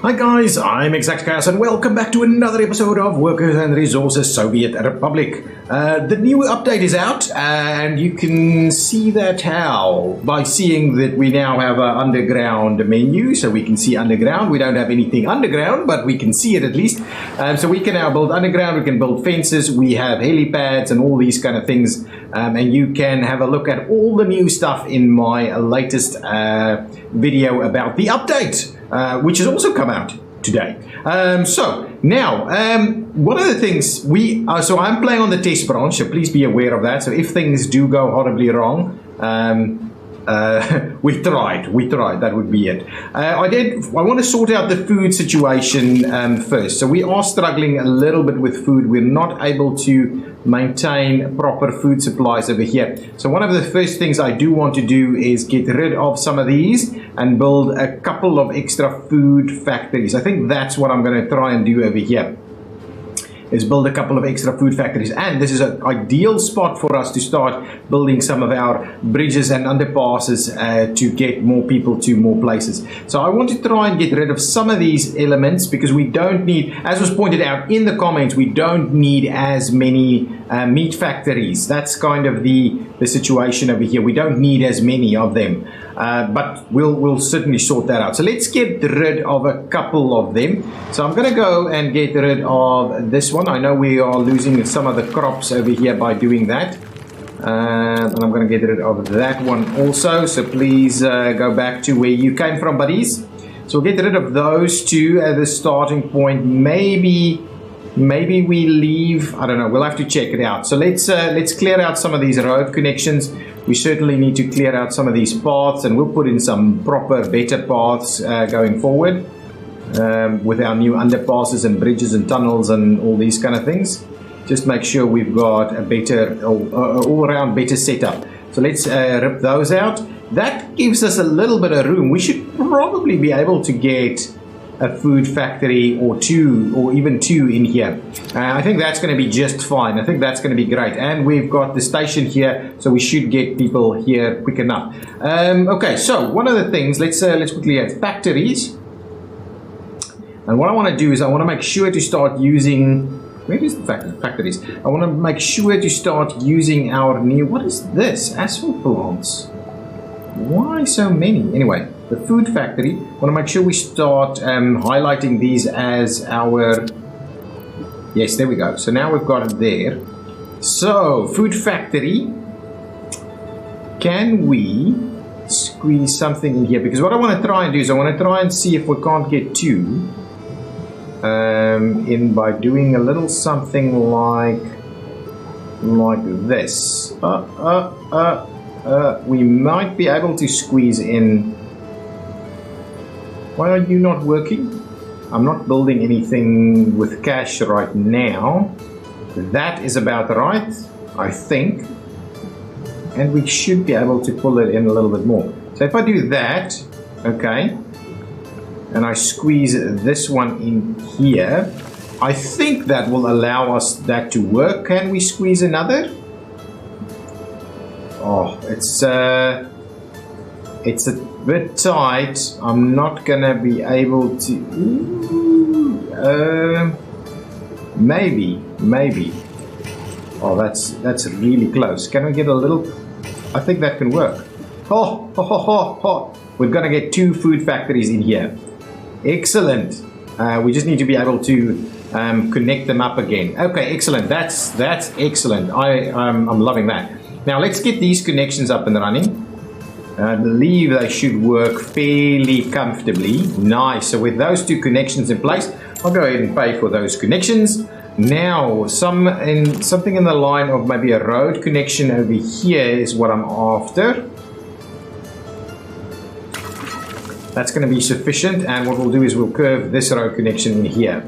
Hi guys, I'm ExactChaos and welcome back to another episode of Workers and Resources Soviet Republic. The new update is out and you can see that how? By seeing that we now have an underground menu, so we can see underground. We don't have anything underground, but we can see it at least. So we can now build underground, we can build fences, we have helipads and all these kind of things. And you can have a look at all the new stuff in my latest video about the update. Which has also come out today. So now, one of the things so I'm playing on the test branch, so please be aware of that. So if things do go horribly wrong, we tried, that would be it. I want to sort out the food situation first. So we are struggling a little bit with food. We're not able to maintain proper food supplies over here. So one of the first things I do want to do is get rid of some of these and build a couple of extra food factories. I think that's what I'm going to try and do over here, is build a couple of extra food factories. And this is an ideal spot for us to start building some of our bridges and underpasses to get more people to more places. So I want to try and get rid of some of these elements because we don't need, as was pointed out in the comments, we don't need as many meat factories. That's kind of the situation over here. We don't need as many of them. But we'll certainly sort that out. So let's get rid of a couple of them. So I'm going to go and get rid of this one. I know we are losing some of the crops over here by doing that. And I'm going to get rid of that one also. So please go back to where you came from, buddies. So we'll get rid of those two at the starting point. Maybe we leave, I don't know, we'll have to check it out. So let's clear out some of these road connections. We certainly need to clear out some of these paths, and we'll put in some proper, better paths going forward with our new underpasses and bridges and tunnels and all these kind of things. Just make sure we've got a better, all-around better setup. So let's rip those out. That gives us a little bit of room. We should probably be able to get a food factory or two, or even two in here. I think that's going to be just fine. I think that's going to be great. And we've got the station here, so we should get people here quick enough. Okay, so one of the things, let's quickly add factories. And what I want to do is I want to make sure to start using, where is the factories? I want to make sure to start using our new, what is this? Asphalt plants. Why so many? Anyway, the food factory, I want to make sure we start highlighting these as our, yes, there we go. So now we've got it there. So, food factory, can we squeeze something in here? Because what I want to try and do is I want to try and see if we can't get two in by doing a little something like this. We might be able to squeeze in. Why are you not working? I'm not building anything with cash right now. That is about right, I think. And we should be able to pull it in a little bit more. So if I do that, okay, and I squeeze this one in here, I think that will allow us that to work. Can we squeeze another? Oh, it's a bit tight. I'm not gonna be able to. Maybe. Oh, that's really close. Can we get a little? I think that can work. We're gonna get two food factories in here. Excellent. We just need to be able to connect them up again. Okay, excellent. That's excellent. I'm loving that. Now let's get these connections up and running. I believe they should work fairly comfortably. Nice. So with those two connections in place, I'll go ahead and pay for those connections. Now, something in the line of maybe a road connection over here is what I'm after. That's going to be sufficient, and what we'll do is we'll curve this road connection in here.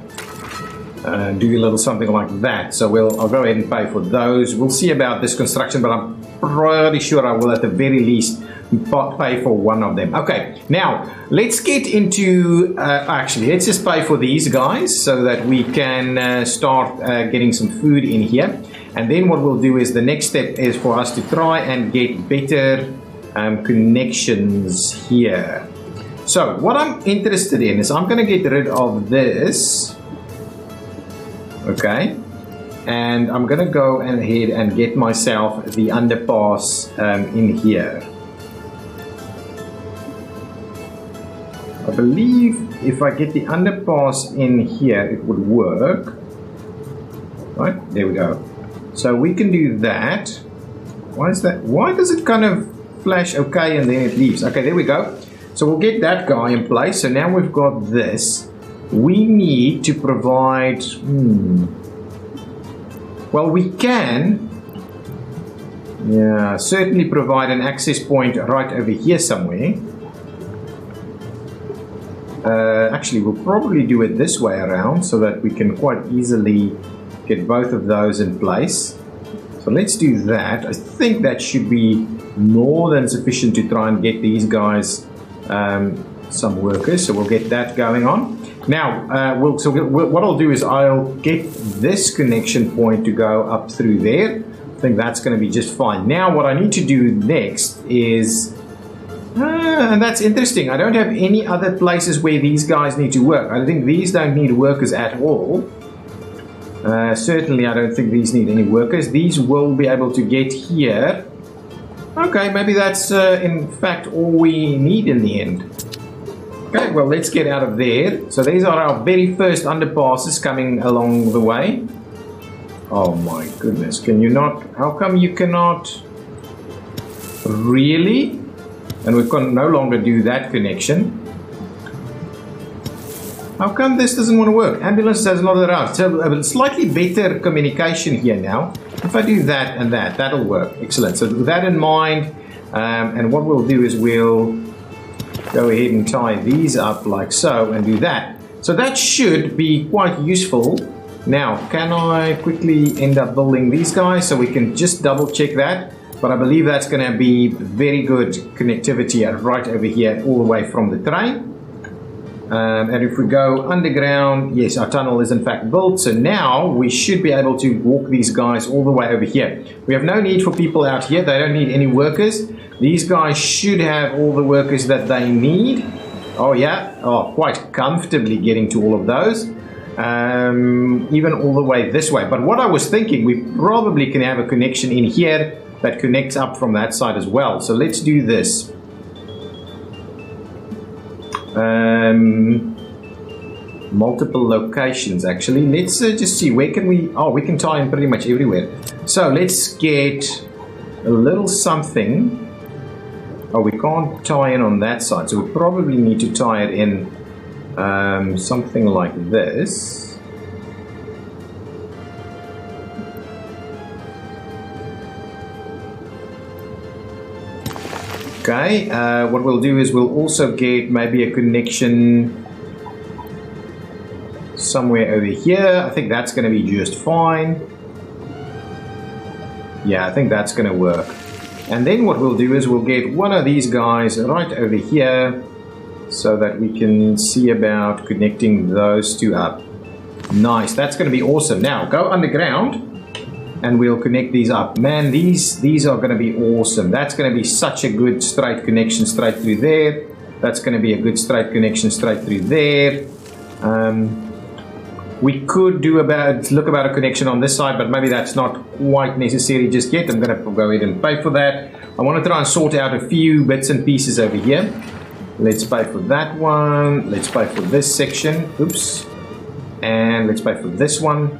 Do a little something like that. So I'll go ahead and pay for those. We'll see about this construction, but I'm pretty sure I will at the very least pay for one of them. Okay, now let's get into actually let's just pay for these guys so that we can start getting some food in here. And then what we'll do is the next step is for us to try and get better connections here. So what I'm interested in is I'm going to get rid of this. Okay. And I'm going to go ahead and get myself the underpass in here. I believe if I get the underpass in here, it would work. Right, there we go. So we can do that. Why is that? Why does it kind of flash okay and then it leaves? Okay, there we go. So we'll get that guy in place. So now we've got this. We need to provide... Well, we can... Yeah, certainly provide an access point right over here somewhere. Actually, we'll probably do it this way around so that we can quite easily get both of those in place. So let's do that. I think that should be more than sufficient to try and get these guys some workers. So we'll get that going on. Now, what I'll do is I'll get this connection point to go up through there. I think that's going to be just fine. Now, what I need to do next is... and that's interesting. I don't have any other places where these guys need to work. I think these don't need workers at all. Certainly, I don't think these need any workers. These will be able to get here. Okay, maybe that's in fact all we need in the end. Okay, well, let's get out of there. So these are our very first underpasses coming along the way. Oh my goodness, can you not? How come you cannot? Really? And we can no longer do that connection. How come this doesn't want to work? Ambulance does not around. So a slightly better communication here now. If I do that and that, that'll work. Excellent. So with that in mind, and what we'll do is we'll go ahead and tie these up like so and do that. So that should be quite useful. Now, can I quickly end up building these guys so we can just double check that? But I believe that's going to be very good connectivity right over here all the way from the train. And if we go underground, yes, our tunnel is in fact built. So now we should be able to walk these guys all the way over here. We have no need for people out here. They don't need any workers. These guys should have all the workers that they need. Oh yeah, oh, quite comfortably getting to all of those. Even all the way this way. But what I was thinking, we probably can have a connection in here that connects up from that side as well. So let's do this. Multiple locations actually. Let's just see, where can we... Oh, we can tie in pretty much everywhere. So let's get a little something. Oh, we can't tie in on that side, so we probably need to tie it in something like this. Okay, what we'll do is we'll also get maybe a connection somewhere over here. I think that's going to be just fine. Yeah, I think that's going to work. And then what we'll do is we'll get one of these guys right over here so that we can see about connecting those two up. Nice, that's going to be awesome. Now, go underground. And we'll connect these up. Man, these are going to be awesome. That's going to be such a good straight connection straight through there. That's going to be a good straight connection straight through there. We could do look about a connection on this side, but maybe that's not quite necessary just yet. I'm going to go ahead and pay for that. I want to try and sort out a few bits and pieces over here. Let's pay for that one. Let's pay for this section. Oops. And let's pay for this one.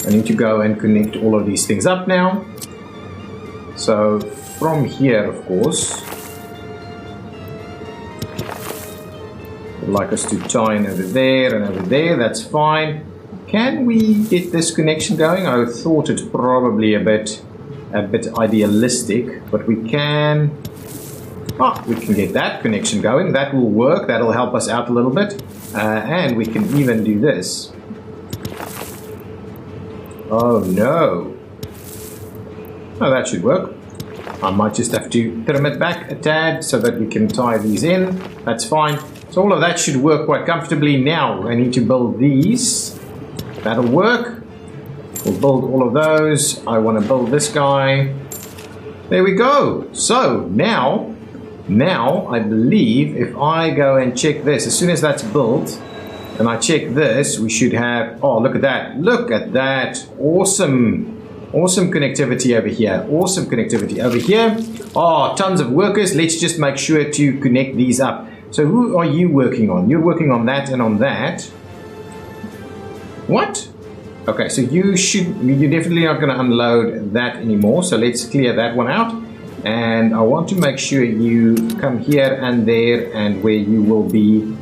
I need to go and connect all of these things up now. So from here, of course, I'd like us to tie in over there and over there. That's fine. Can we get this connection going? I thought it's probably a bit idealistic, but we can. Oh, we can get that connection going. That will work. That'll help us out a little bit, and we can even do this. Oh no. Oh, that should work. I might just have to trim it back a tad so that we can tie these in. That's fine. So all of that should work quite comfortably. Now I need to build these. That'll work. We'll build all of those. I want to build this guy. There we go. So now Now, I believe if I go and check this, as soon as that's built, and I check this, we should have, oh, look at that. Look at that. Awesome. Awesome connectivity over here. Awesome connectivity over here. Oh, tons of workers. Let's just make sure to connect these up. So who are you working on? You're working on that and on that. What? Okay, so you're definitely not going to unload that anymore. So let's clear that one out. And I want to make sure you come here and there and where you will be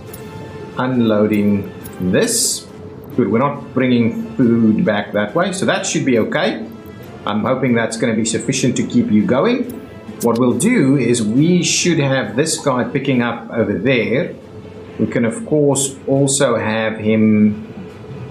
unloading this. Good, we're not bringing food back that way, so that should be okay. I'm hoping that's going to be sufficient to keep you going. What we'll do is we should have this guy picking up over there. We can of course also have him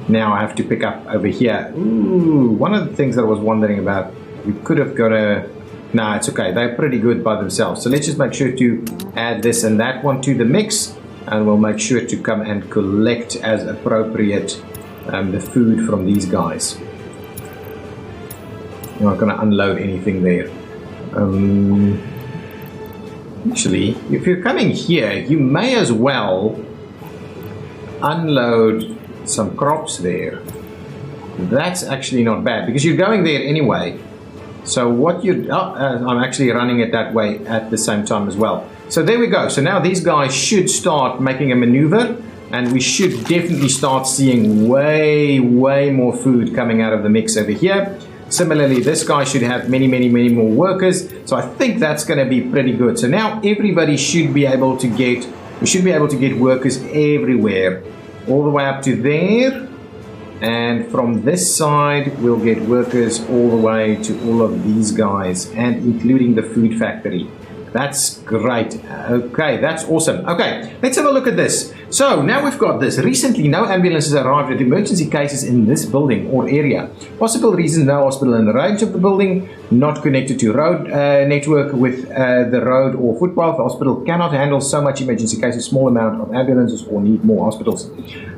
now have to pick up over here. Ooh, one of the things that I was wondering about, we could have got a, nah, it's okay, they're pretty good by themselves. So let's just make sure to add this and that one to the mix, and we'll make sure to come and collect as appropriate the food from these guys. You're not going to unload anything there. Actually, if you're coming here, you may as well unload some crops there. That's actually not bad because you're going there anyway. So what you, I'm actually running it that way at the same time as well. So there we go. So now these guys should start making a maneuver, and we should definitely start seeing way more food coming out of the mix over here. Similarly, this guy should have many more workers. So I think that's going to be pretty good. So now everybody should be able to get, we should be able to get workers everywhere, all the way up to there. And from this side, we'll get workers all the way to all of these guys, and including the food factory. That's great. Okay, that's awesome. Okay, let's have a look at this. So now we've got this. Recently, no ambulances arrived at emergency cases in this building or area. Possible reasons: no hospital in the range of the building, not connected to road network with the road or footpath. The hospital cannot handle so much emergency cases, small amount of ambulances, or need more hospitals.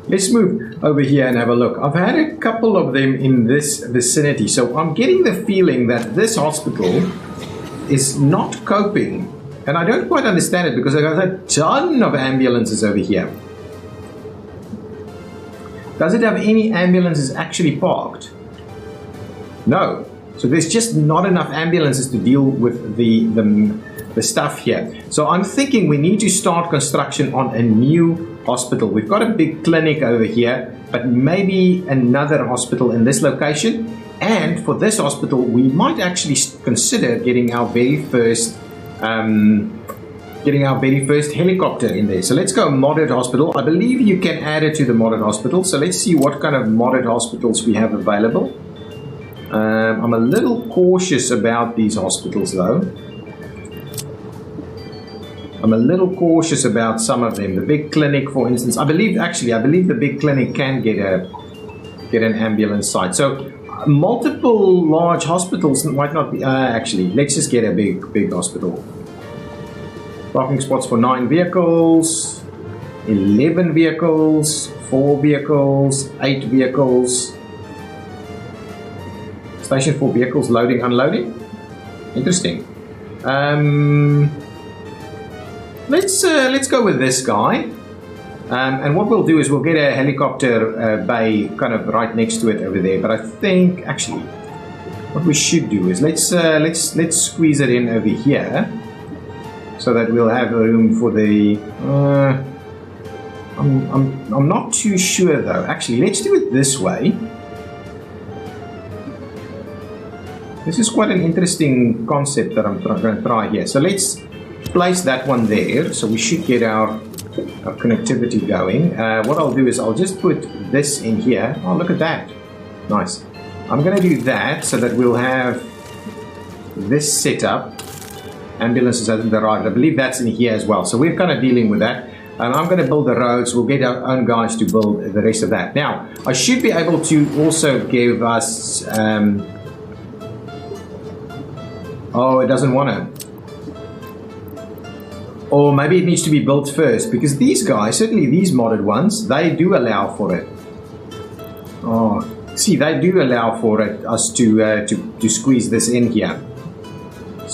Let's move over here and have a look. I've had a couple of them in this vicinity, so I'm getting the feeling that this hospital is not coping, and I don't quite understand it because I've got a ton of ambulances over here. Does it have any ambulances actually parked? No. So there's just not enough ambulances to deal with the stuff here. So I'm thinking we need to start construction on a new hospital. We've got a big clinic over here, but maybe another hospital in this location. And for this hospital, we might actually consider getting our very first helicopter in there. So let's go modded hospital. I believe you can add it to the modded hospital. So let's see what kind of modded hospitals we have available. I'm a little cautious about these hospitals though. I'm a little cautious about some of them. The big clinic, for instance, I believe the big clinic can get an ambulance site. So multiple large hospitals might not be, actually, let's just get a big hospital. Parking spots for 9 vehicles, 11 vehicles, 4 vehicles, 8 vehicles. Station for vehicles, loading, unloading. Interesting. Let's go with this guy. And what we'll do is we'll get a helicopter bay kind of right next to it over there. But I think actually, what we should do is let's squeeze it in over here, so that we'll have room for the. I'm not too sure though. Actually, let's do it this way. This is quite an interesting concept that I'm going to try here. So let's place that one there. So we should get our connectivity going. What I'll do is I'll just put this in here. Oh, look at that. Nice. I'm going to do that so that we'll have this set up. Ambulances hasn't arrived. I believe that's in here as well. So we're kind of dealing with that. I'm going to build the roads. We'll get our own guys to build the rest of that. Now, I should be able to also give us... oh, it doesn't want to. Or maybe it needs to be built first, because these guys, certainly these modded ones, they do allow for it. Oh, see, they do allow for it, us to squeeze this in here.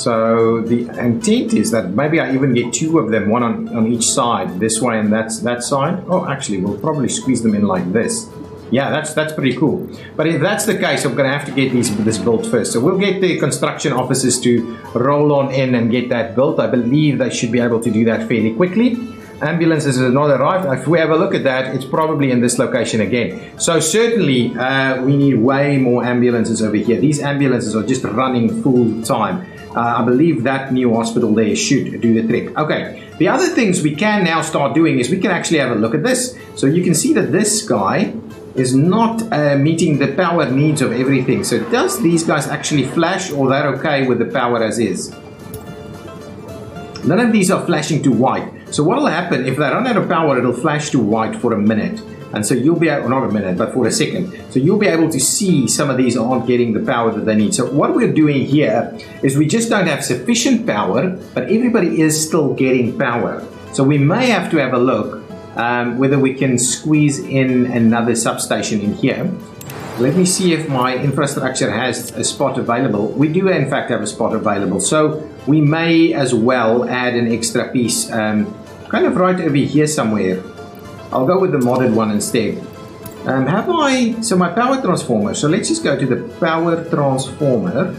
So the intent is that maybe I even get two of them, one on each side, this way and that side. Oh, actually, we'll probably squeeze them in like this. Yeah, that's pretty cool. But if that's the case, I'm going to have to get this built first. So we'll get the construction officers to roll on in and get that built. I believe they should be able to do that fairly quickly. Ambulances have not arrived. If we have a look at that, it's probably in this location again. So certainly we need way more ambulances over here. These ambulances are just running full time. I believe that new hospital there should do the trick. Okay, the other things we can now start doing is we can actually have a look at this. So you can see that this guy is not meeting the power needs of everything. So does these guys actually flash, or they're okay with the power as is? None of these are flashing to white. So what will happen if they run out of power, it'll flash to white for a minute. And so you'll be able, not a minute, but for a second. So you'll be able to see some of these aren't getting the power that they need. So what we're doing here is we just don't have sufficient power, but everybody is still getting power. So we may have to have a look whether we can squeeze in another substation in here. Let me see if my infrastructure has a spot available. We do in fact have a spot available. So we may as well add an extra piece kind of right over here somewhere. I'll go with the modded one instead. So my power transformer. So let's just go to the power transformer.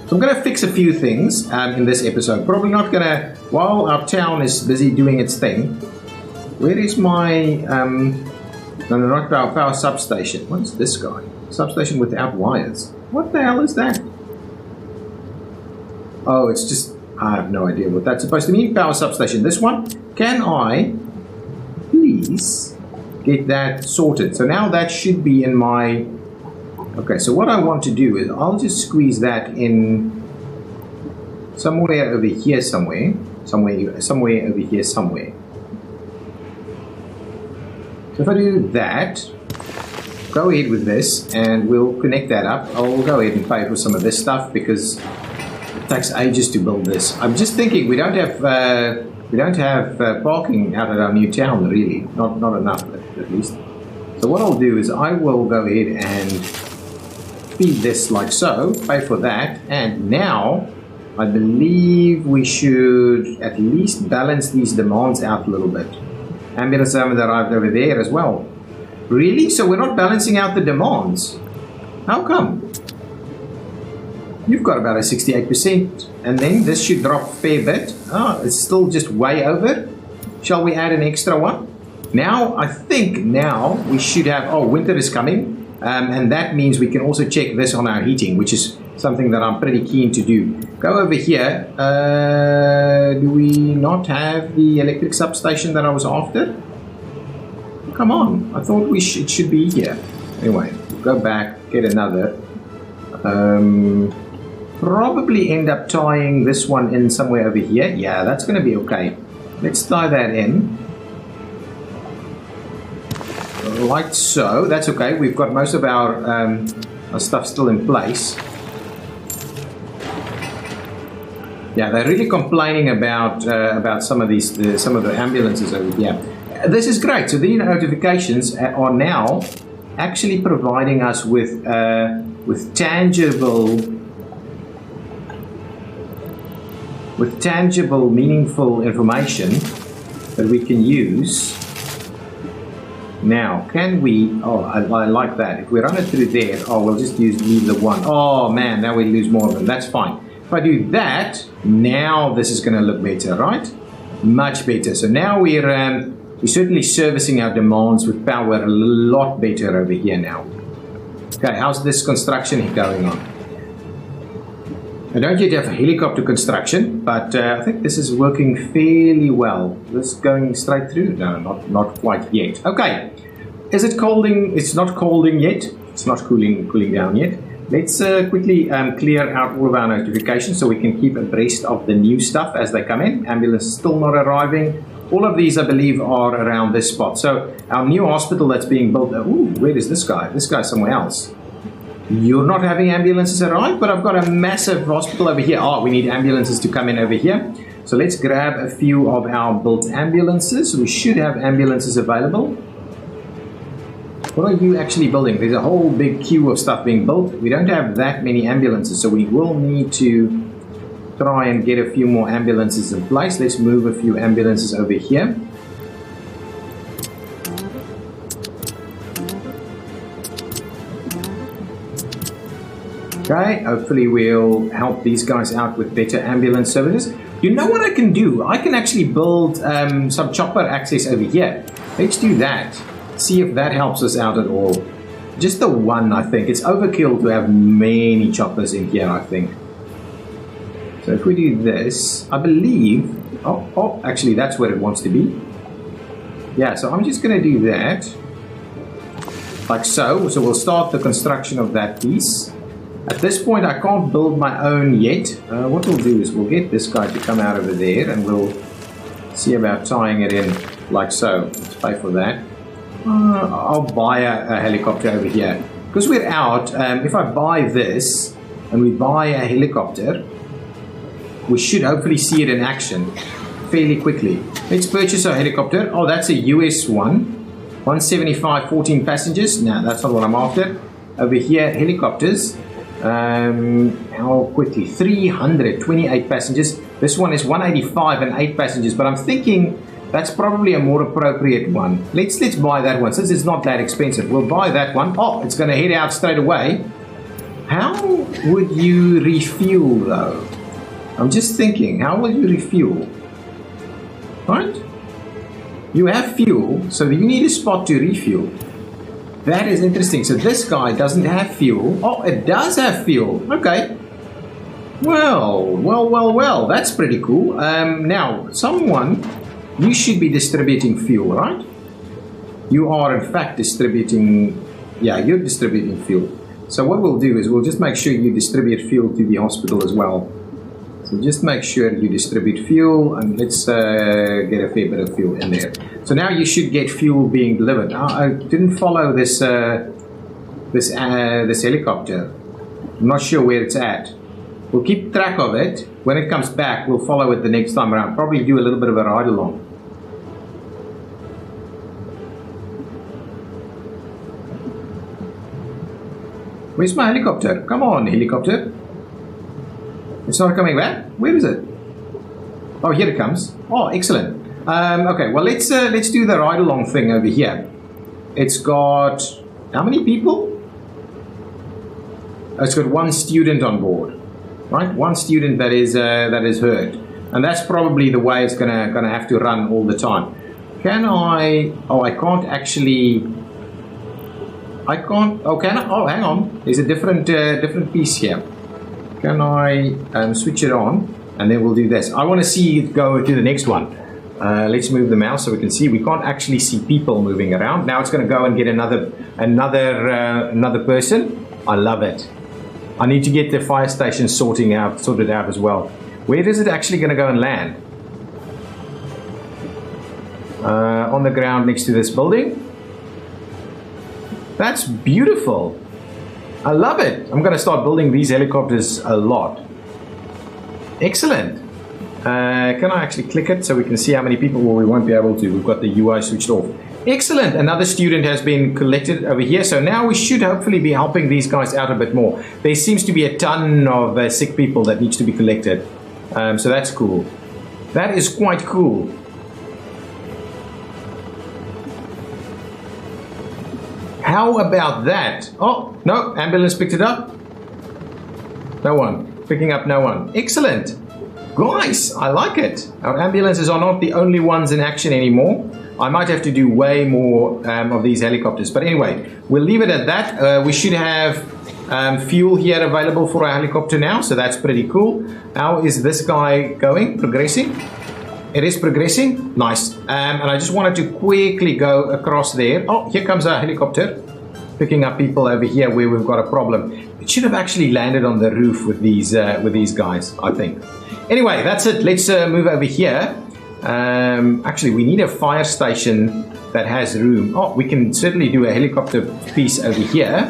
So I'm going to fix a few things in this episode. Probably not going to, while our town is busy doing its thing. Where is my, no, not power substation. What is this guy? Substation without wires. What the hell is that? Oh, it's just, I have no idea what that's supposed to mean. Power substation. This one, can I please get that sorted? So now that should be in my, okay, so what I want to do is I'll just squeeze that in somewhere over here somewhere over here somewhere. So if I do that, go ahead with this and we'll connect that up. I'll go ahead and pay for some of this stuff because it takes ages to build this. I'm just thinking we don't have parking out at our new town really, not enough at least. So what I'll do is I will go ahead and feed this like so, pay for that, and now I believe we should at least balance these demands out a little bit. Ambulance have arrived over there as well. Really? So we're not balancing out the demands? How come? You've got about a 68%, and then this should drop a fair bit. Oh, it's still just way over. Shall we add an extra one? Now, I think now we should have, oh, winter is coming, and that means we can also check this on our heating, which is something that I'm pretty keen to do. Go over here. Do we not have the electric substation that I was after? Come on, I thought it should be here. Anyway, go back, get another. Probably end up tying this one in somewhere over here. Yeah, that's going to be okay. Let's tie that in. Like so. That's okay. We've got most of our stuff still in place. Yeah, they're really complaining about some of these, some of the ambulances over here. This is great. So the notifications are now actually providing us with tangible, meaningful information that we can use. Now, can we? Oh, I like that. If we run it through there, oh, we'll just leave the one. Oh man, now we lose more of them. That's fine. If I do that, now this is going to look better, right? Much better. So now we're certainly servicing our demands with power a lot better over here now. Okay, how's this construction going on? I don't yet have a helicopter construction, but I think this is working fairly well. This going straight through? No, not quite yet. Okay, is it colding? It's not colding yet. It's not cooling down yet. Let's quickly clear out all of our notifications so we can keep abreast of the new stuff as they come in. Ambulance is still not arriving. All of these, I believe, are around this spot. So our new hospital that's being built. Ooh, where is this guy? This guy's somewhere else. You're not having ambulances arrive, but I've got a massive hospital over here. Oh, we need ambulances to come in over here. So let's grab a few of our built ambulances. We should have ambulances available. What are you actually building? There's a whole big queue of stuff being built. We don't have that many ambulances, so we will need to try and get a few more ambulances in place. Let's move a few ambulances over here. Okay, hopefully we'll help these guys out with better ambulance services. You know what I can do? I can actually build some chopper access over here. Let's do that. See if that helps us out at all. Just the one, I think. It's overkill to have many choppers in here, I think. So if we do this, I believe... Oh, actually that's where it wants to be. Yeah, so I'm just going to do that. Like so. So we'll start the construction of that piece. At this point, I can't build my own yet. What we'll do is we'll get this guy to come out over there and we'll see about tying it in like so. Let's pay for that. I'll buy a helicopter over here. Because we're out, if I buy this and we buy a helicopter, we should hopefully see it in action fairly quickly. Let's purchase a helicopter. Oh, that's a US one. 175, 14 passengers. No, that's not what I'm after. Over here, helicopters. How quickly? 328 passengers. This one is 185 and 8 passengers, but I'm thinking that's probably a more appropriate one. Let's buy that one since it's not that expensive. We'll buy that one. Oh, it's going to head out straight away. How would you refuel though? I'm just thinking, how will you refuel? Right? You have fuel, so you need a spot to refuel. That is interesting. So this guy doesn't have fuel. Oh, it does have fuel. Okay. Well. That's pretty cool. Now, someone, you should be distributing fuel, right? You are, in fact, distributing... Yeah, you're distributing fuel. So what we'll do is we'll just make sure you distribute fuel to the hospital as well. So just make sure you distribute fuel and let's get a fair bit of fuel in there. So now you should get fuel being delivered. I didn't follow this this helicopter. I'm not sure where it's at. We'll keep track of it. When it comes back, we'll follow it the next time around. Probably do a little bit of a ride along. Where's my helicopter? Come on, helicopter. It's not coming back? Where is it? Oh, here it comes. Oh, excellent. Okay, well, let's do the ride-along thing over here. It's got... How many people? It's got one student on board. Right? One student that is hurt. And that's probably the way it's gonna have to run all the time. Can I... Oh, I can't actually... I can't... Oh, can I? Oh, hang on. There's a different piece here. Can I switch it on and then we'll do this. I want to see it go to the next one. Let's move the mouse so we can see. We can't actually see people moving around. Now it's going to go and get another person. I love it. I need to get the fire station sorted out as well. Where is it actually going to go and land? On the ground next to this building. That's beautiful. I love it. I'm going to start building these helicopters a lot. Excellent. Can I actually click it so we can see how many people? Well, we won't be able to. We've got the UI switched off. Excellent. Another student has been collected over here. So now we should hopefully be helping these guys out a bit more. There seems to be a ton of sick people that needs to be collected. So that's cool. That is quite cool. How about that? Oh, no, ambulance picked it up. No one. Picking up no one. Excellent. Guys, I like it. Our ambulances are not the only ones in action anymore. I might have to do way more of these helicopters. But anyway, we'll leave it at that. We should have fuel here available for our helicopter now. So that's pretty cool. How is this guy going? Progressing? It is progressing. Nice. And I just wanted to quickly go across there. Oh, here comes our helicopter. Picking up people over here where we've got a problem. It should have actually landed on the roof with these guys, I think. Anyway, that's it. Let's move over here. Actually, we need a fire station that has room. Oh, we can certainly do a helicopter piece over here.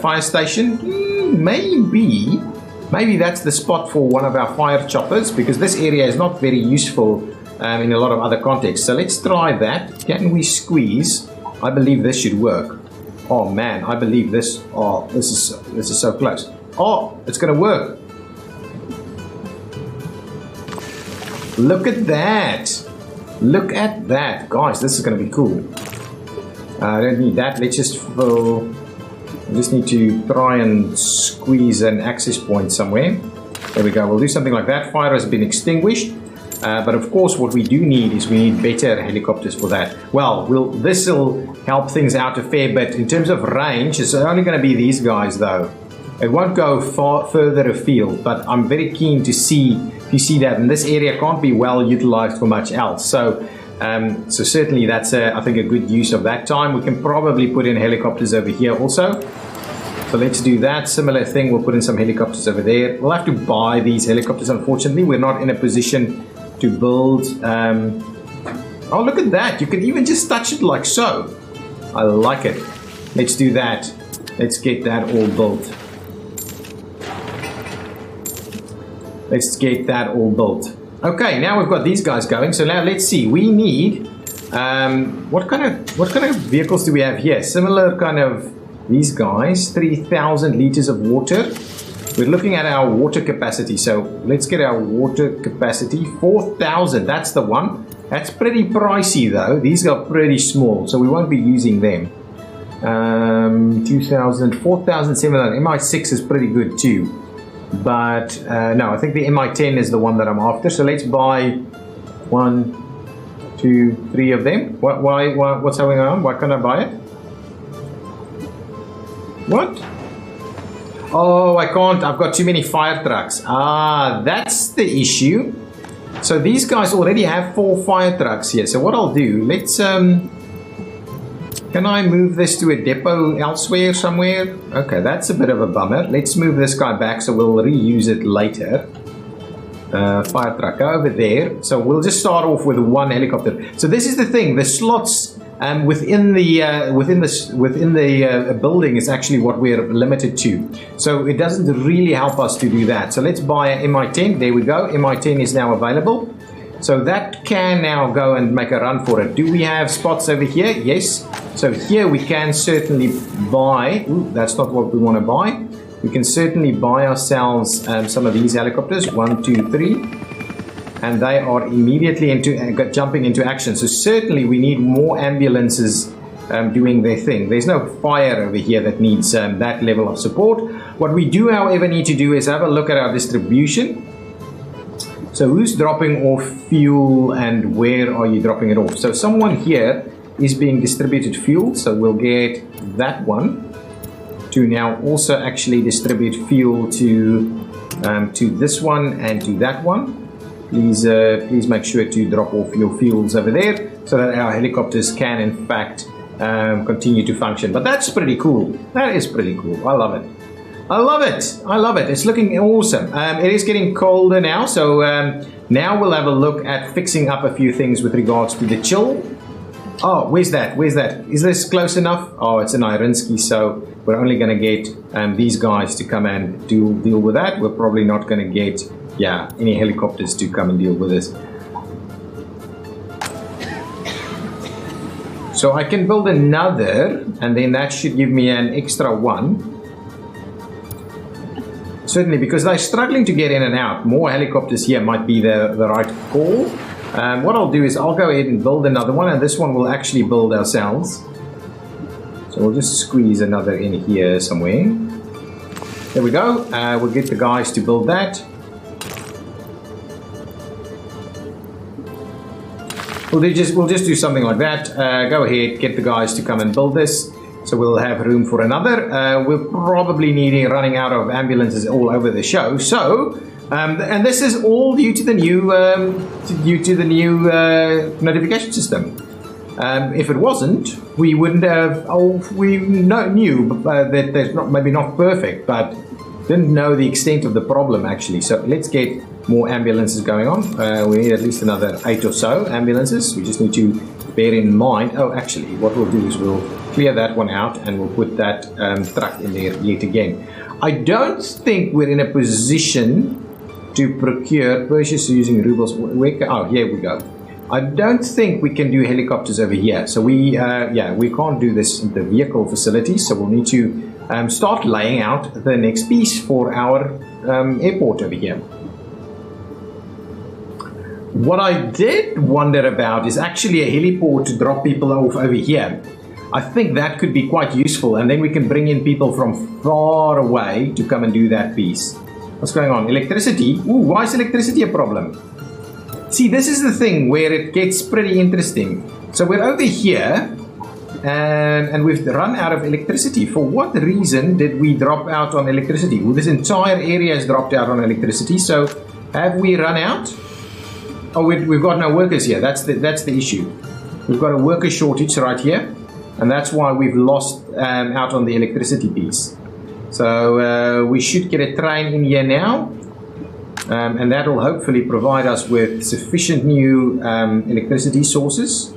Fire station. Maybe that's the spot for one of our fire choppers, because this area is not very useful in a lot of other contexts. So let's try that. Can we squeeze? I believe this should work. Oh man, I believe this. Oh, this is so close. Oh, it's going to work. Look at that. Look at that. Guys, this is going to be cool. I don't need that. Let's just fill... I just need to try and squeeze an access point somewhere. There we go. We'll do something like that. Fire has been extinguished. But of course, what we do need is we need better helicopters for that. Well, this will help things out a fair bit. In terms of range, it's only going to be these guys, though. It won't go far further afield, but I'm very keen to see if you see that. And this area can't be well utilized for much else. So certainly that's, I think, a good use of that time. We can probably put in helicopters over here also. So let's do that. Similar thing, we'll put in some helicopters over there. We'll have to buy these helicopters, unfortunately. We're not in a position to build. Oh, look at that. You can even just touch it like so. I like it. Let's do that. Let's get that all built. Let's get that all built. Okay, now we've got these guys going. So now let's see. We need what kind of vehicles do we have here? Similar kind of these guys. 3,000 liters of water. We're looking at our water capacity. So let's get our water capacity. 4,000. That's the one. That's pretty pricey though. These are pretty small, so we won't be using them. 2,000, 4,700. MI6 is pretty good too. But no, I think the MI10 is the one that I'm after. So let's buy 1, 2, 3 of them. What's going on? Why can't I buy it? What? Oh, I can't. I've got too many fire trucks. Ah, that's the issue. So these guys already have 4 fire trucks here. So what I'll do, let's can I move this to a depot elsewhere somewhere? Okay, that's a bit of a bummer. Let's move this guy back so we'll reuse it later. Fire truck over there. So we'll just start off with 1 helicopter. So this is the thing. The slots within the building is actually what we're limited to. So it doesn't really help us to do that. So let's buy an MI10. There we go. MI10 is now available. So that can now go and make a run for it. Do we have spots over here? Yes. So here we can certainly buy. Ooh, that's not what we want to buy. We can certainly buy ourselves some of these helicopters. 1, 2, 3. And they are immediately jumping into action. So certainly we need more ambulances doing their thing. There's no fire over here that needs that level of support. What we do, however, need to do is have a look at our distribution. So who's dropping off fuel and where are you dropping it off? So someone here is being distributed fuel. So we'll get that one to now also actually distribute fuel to this one and to that one. Please make sure to drop off your fuels over there so that our helicopters can in fact continue to function. But that's pretty cool. That is pretty cool. I love it. I love it. I love it. It's looking awesome. It is getting colder now, so now we'll have a look at fixing up a few things with regards to the chill. Oh, where's that? Where's that? Is this close enough? Oh, it's an Ironskiy, so we're only going to get these guys to come and deal with that. We're probably not going to get, any helicopters to come and deal with this. So I can build another, and then that should give me an extra one. Certainly, because they're struggling to get in and out. More helicopters here might be the right call. What I'll do is I'll go ahead and build another one, and this one we'll actually build ourselves. So we'll just squeeze another in here somewhere. There we go. We'll get the guys to build that. We'll just do something like that. Go ahead, get the guys to come and build this. So we'll have room for another. We're probably running out of ambulances all over the show. So, and this is all due to the new notification system. If it wasn't, we wouldn't have. We knew that there's maybe not perfect, but didn't know the extent of the problem actually. So let's get more ambulances going on. We need at least another 8 or so ambulances. We just need to bear in mind. Oh, actually, what we'll do is we'll clear that one out and we'll put that truck in there yet again. I don't think we're in a position to purchase using rubles. Oh, here we go. I don't think we can do helicopters over here. So we can't do this in the vehicle facility. So we'll need to start laying out the next piece for our airport over here. What I did wonder about is actually a heliport to drop people off over here. I think that could be quite useful, and then we can bring in people from far away to come and do that piece. What's going on? Electricity? Ooh, why is electricity a problem? See, this is the thing where it gets pretty interesting. So we're over here, and we've run out of electricity. For what reason did we drop out on electricity? Well, this entire area has dropped out on electricity, so have we run out? Oh, we've got no workers here. That's the issue. We've got a worker shortage right here, and that's why we've lost out on the electricity piece. So we should get a train in here now, and that will hopefully provide us with sufficient new electricity sources.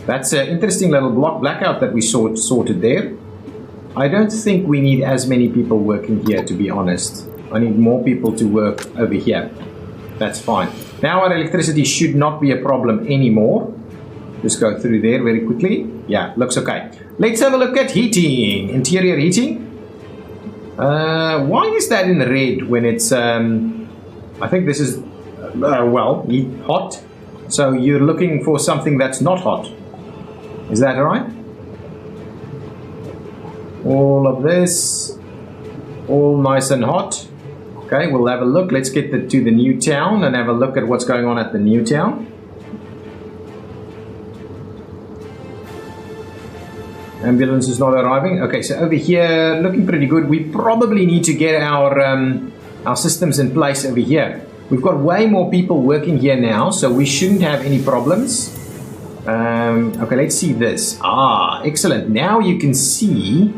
That's an interesting little blackout that we sorted there. I don't think we need as many people working here, to be honest. I need more people to work over here. That's fine. Now our electricity should not be a problem anymore. Just go through there very quickly. Yeah, looks okay. Let's have a look at heating. Interior heating. Why is that in red when it's, I think this is, well, hot. So you're looking for something that's not hot. Is that right? All of this, all nice and hot. Okay, we'll have a look. Let's get to the new town and have a look at what's going on at the new town. Ambulance is not arriving. Okay, so over here, looking pretty good. We probably need to get our systems in place over here. We've got way more people working here now, so we shouldn't have any problems. Okay, let's see this. Ah, excellent. Now you can see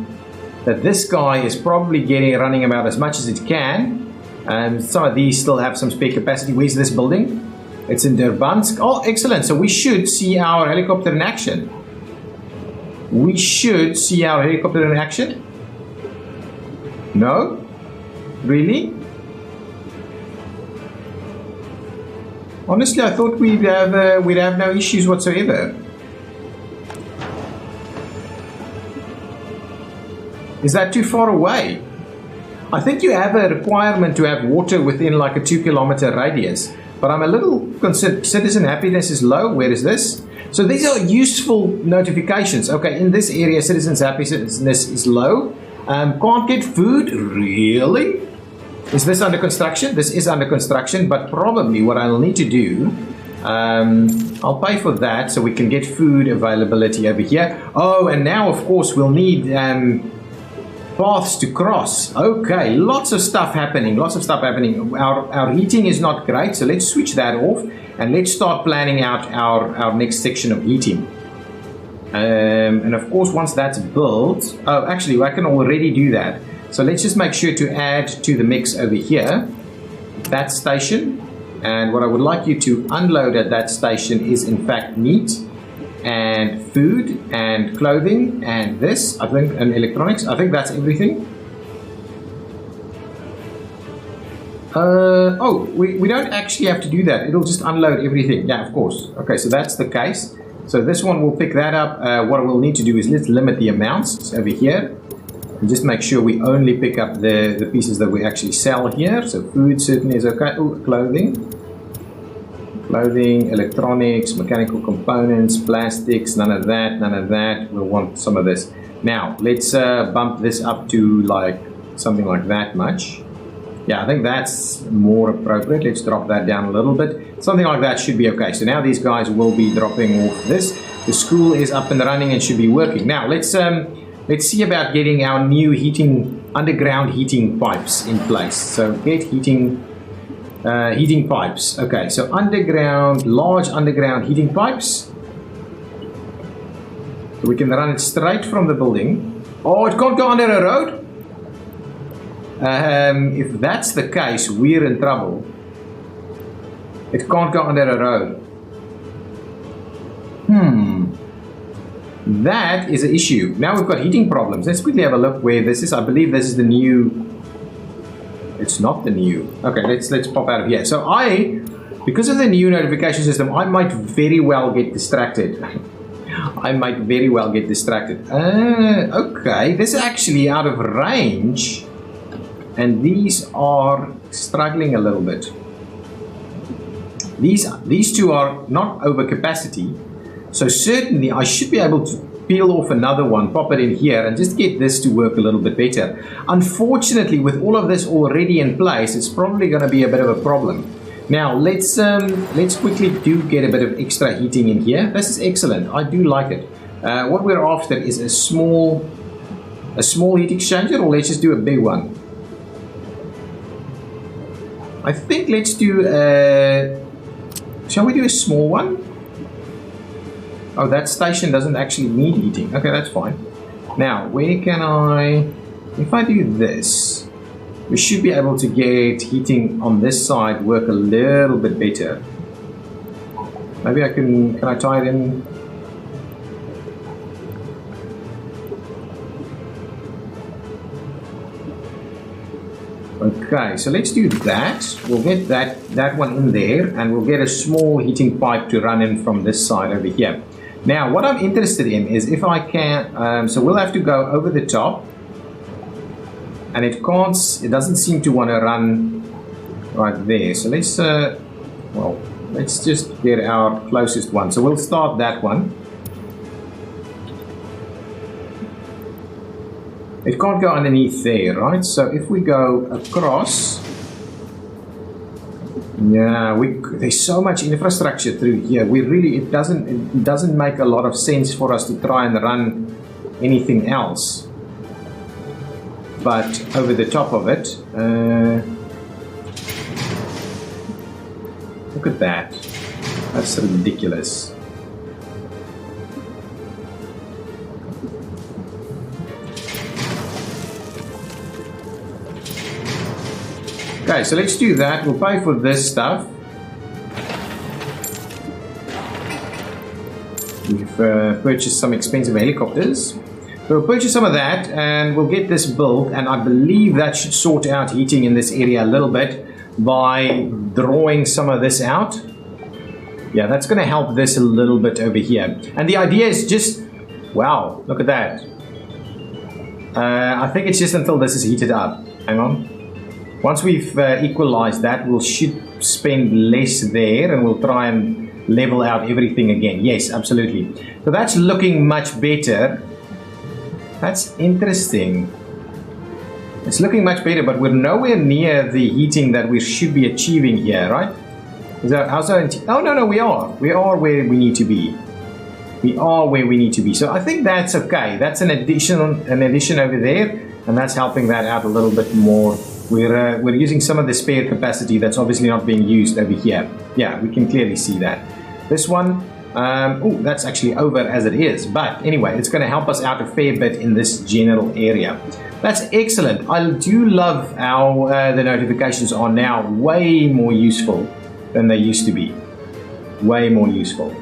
that this guy is probably running about as much as it can. Some of these still have some spare capacity. Where's this building? It's in Durbansk. Oh, excellent. So we should see our helicopter in action. We should see our helicopter in action. No? Really? Honestly, I thought we'd have no issues whatsoever. Is that too far away? I think you have a requirement to have water within like a 2-kilometer radius. But I'm a little concerned. Citizen happiness is low. Where is this? So these are useful notifications. Okay, in this area, citizens' happiness is low. Can't get food? Really? Is this under construction? This is under construction, but probably what I'll need to do, I'll pay for that so we can get food availability over here. Oh, and now, of course, we'll need paths to cross. Okay, lots of stuff happening. Our heating is not great, so let's switch that off and let's start planning out our next section of heating. And of course, once that's built, oh, actually, I can already do that. So let's just make sure to add to the mix over here that station. And what I would like you to unload at that station is, in fact, meat and food and clothing and this, I think, and electronics. I think that's everything. Oh, we don't actually have to do that. It'll just unload everything. Yeah, of course. Okay, so that's the case. So this one will pick that up. What we'll need to do is let's limit the amounts over here. And just make sure we only pick up the pieces that we actually sell here. So food certainly is okay. Ooh, clothing, electronics, mechanical components, plastics, none of that. We'll want some of this. Now, let's bump this up to like something like that much. Yeah, I think that's more appropriate. Let's drop that down a little bit. Something like that should be okay. So now these guys will be dropping off this. The school is up and running and should be working. Now, let's see about getting our new underground heating pipes in place. So get heating pipes. Okay, so large underground heating pipes. So we can run it straight from the building. Oh, it can't go under a road? If that's the case, we're in trouble. It can't go under a road. That is an issue. Now we've got heating problems. Let's quickly have a look where this is. I believe this is the new. It's not the new. Okay, let's pop out of here. So because of the new notification system, I might very well get distracted. Okay, this is actually out of range. And these are struggling a little bit. These two are not over capacity. So certainly I should be able to peel off another one, pop it in here, and just get this to work a little bit better. Unfortunately, with all of this already in place, it's probably going to be a bit of a problem. Now let's quickly get a bit of extra heating in here. This is excellent. I do like it. What we're after is a small heat exchanger, or let's just do a big one. I think let's do shall we do a small one? Oh, that station doesn't actually need heating. Okay, that's fine. Now, where can I... If I do this, we should be able to get heating on this side work a little bit better. Maybe I can I tie it in? Okay, so let's do that. We'll get that one in there, and we'll get a small heating pipe to run in from this side over here. Now, what I'm interested in is if I can, so we'll have to go over the top, and it doesn't seem to want to run right there. So let's, well, let's just get our closest one. So we'll start that one. It can't go underneath there, right? So if we go across, yeah, there's so much infrastructure through here. It doesn't make a lot of sense for us to try and run anything else. But over the top of it, look at that. That's ridiculous. Okay, so let's do that. We'll pay for this stuff. We've purchased some expensive helicopters. We'll purchase some of that and we'll get this built, and I believe that should sort out heating in this area a little bit by drawing some of this out. Yeah, that's going to help this a little bit over here. And the idea is just, wow, look at that. I think it's just until this is heated up. Hang on. Once we've equalized that, we'll should spend less there, and we'll try and level out everything again. Yes, absolutely. So that's looking much better. That's interesting. It's looking much better, but we're nowhere near the heating that we should be achieving here, right? Oh, no, we are. We are where we need to be. We are where we need to be. So I think that's okay. That's an addition over there, and that's helping that out a little bit more. We're using some of the spare capacity that's obviously not being used over here. Yeah, we can clearly see that. This one, oh, that's actually over as it is. But anyway, it's going to help us out a fair bit in this general area. That's excellent. I do love how the notifications are now way more useful than they used to be. Way more useful.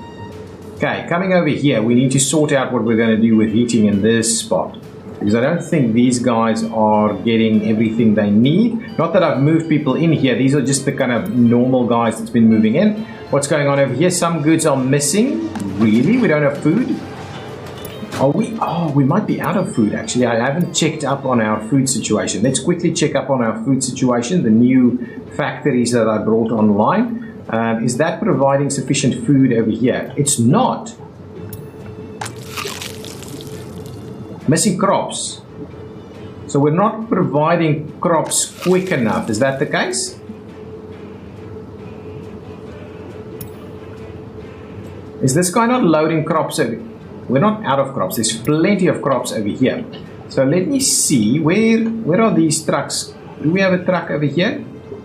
Okay, coming over here, we need to sort out what we're going to do with heating in this spot. Because I don't think these guys are getting everything they need. Not that I've moved people in here. These are just the kind of normal guys that's been moving in. What's going on over here? Some goods are missing. Really? We don't have food? Oh, we might be out of food, actually. I haven't checked up on our food situation. Let's quickly check up on our food situation. The new factories that I brought online. Is that providing sufficient food over here? It's not. Missing crops. So we're not providing crops quick enough. Is that the case? Is this guy not loading crops over? We're not out of crops. There's plenty of crops over here. So let me see. Where are these trucks? Do we have a truck over here?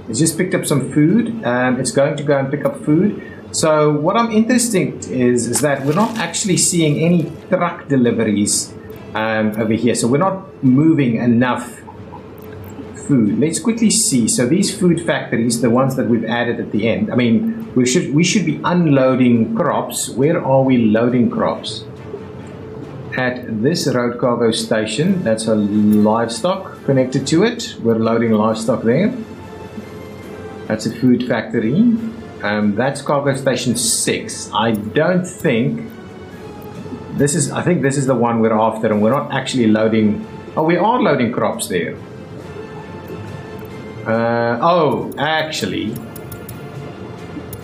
It's just picked up some food. It's going to go and pick up food. So what I'm interested is that we're not actually seeing any truck deliveries over here, so we're not moving enough food. Let's quickly see. So these food factories, the ones that we've added at the end, I mean, we should be unloading crops. Where are we loading crops? At this road cargo station. That's a livestock connected to it. We're loading livestock there. That's a food factory. That's cargo station 6. I don't think I think this is the one we're after, and we're not actually loading. Oh, we are loading crops there. Oh, actually,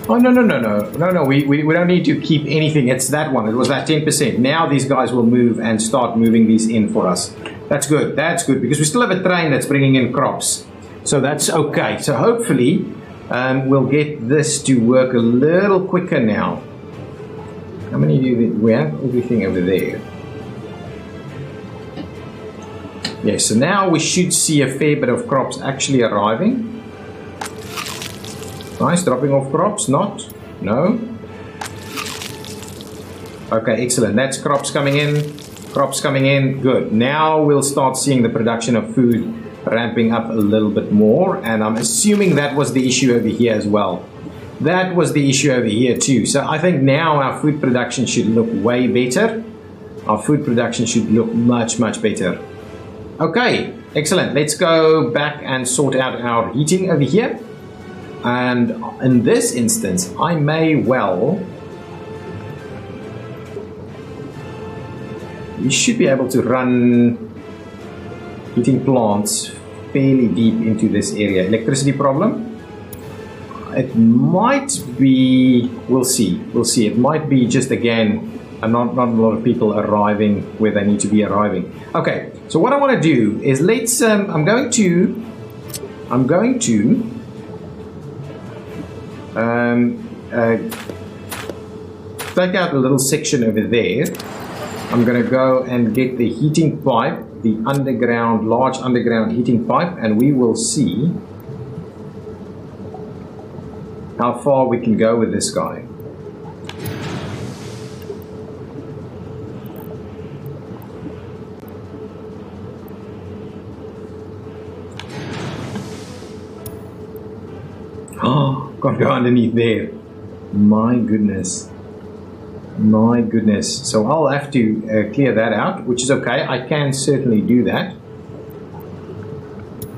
Oh, no. We don't need to keep anything. It's that one. It was that 10%. Now these guys will move and start moving these in for us. That's good. That's good because we still have a train that's bringing in crops. So that's okay. So hopefully we'll get this to work a little quicker now. How many do we have? Everything over there. Yeah, so now we should see a fair bit of crops actually arriving. Nice, dropping off crops, not? No? Okay, excellent. That's crops coming in, good. Now we'll start seeing the production of food ramping up a little bit more, and I'm assuming that was the issue over here as well. That was the issue over here too. So I think now our food production should look way better. Our food production should look much, much better. Okay, excellent. Let's go back and sort out our heating over here. And in this instance, I may well... We should be able to run heating plants fairly deep into this area. Electricity problem? It might be... We'll see. It might be just, again, not a lot of people arriving where they need to be arriving. Okay, so what I want to do is let's... I'm going to take out a little section over there. I'm going to go and get the heating pipe, the underground, large underground heating pipe, and we will see how far we can go with this guy. Oh, can't go underneath there. My goodness. So I'll have to clear that out, which is okay. I can certainly do that.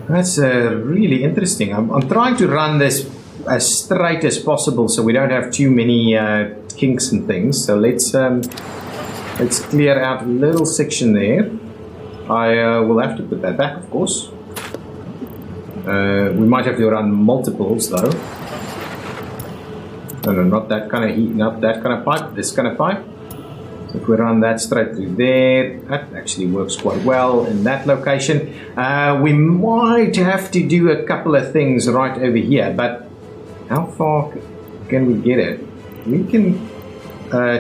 That's really interesting. I'm trying to run this as straight as possible so we don't have too many kinks and things. So let's clear out a little section there. I will have to put that back, of course. We might have to run multiples though. No, not that kind of heat, not that kind of pipe, this kind of pipe. So if we run that straight through there, that actually works quite well in that location. We might have to do a couple of things right over here, but how far can we get it? We can,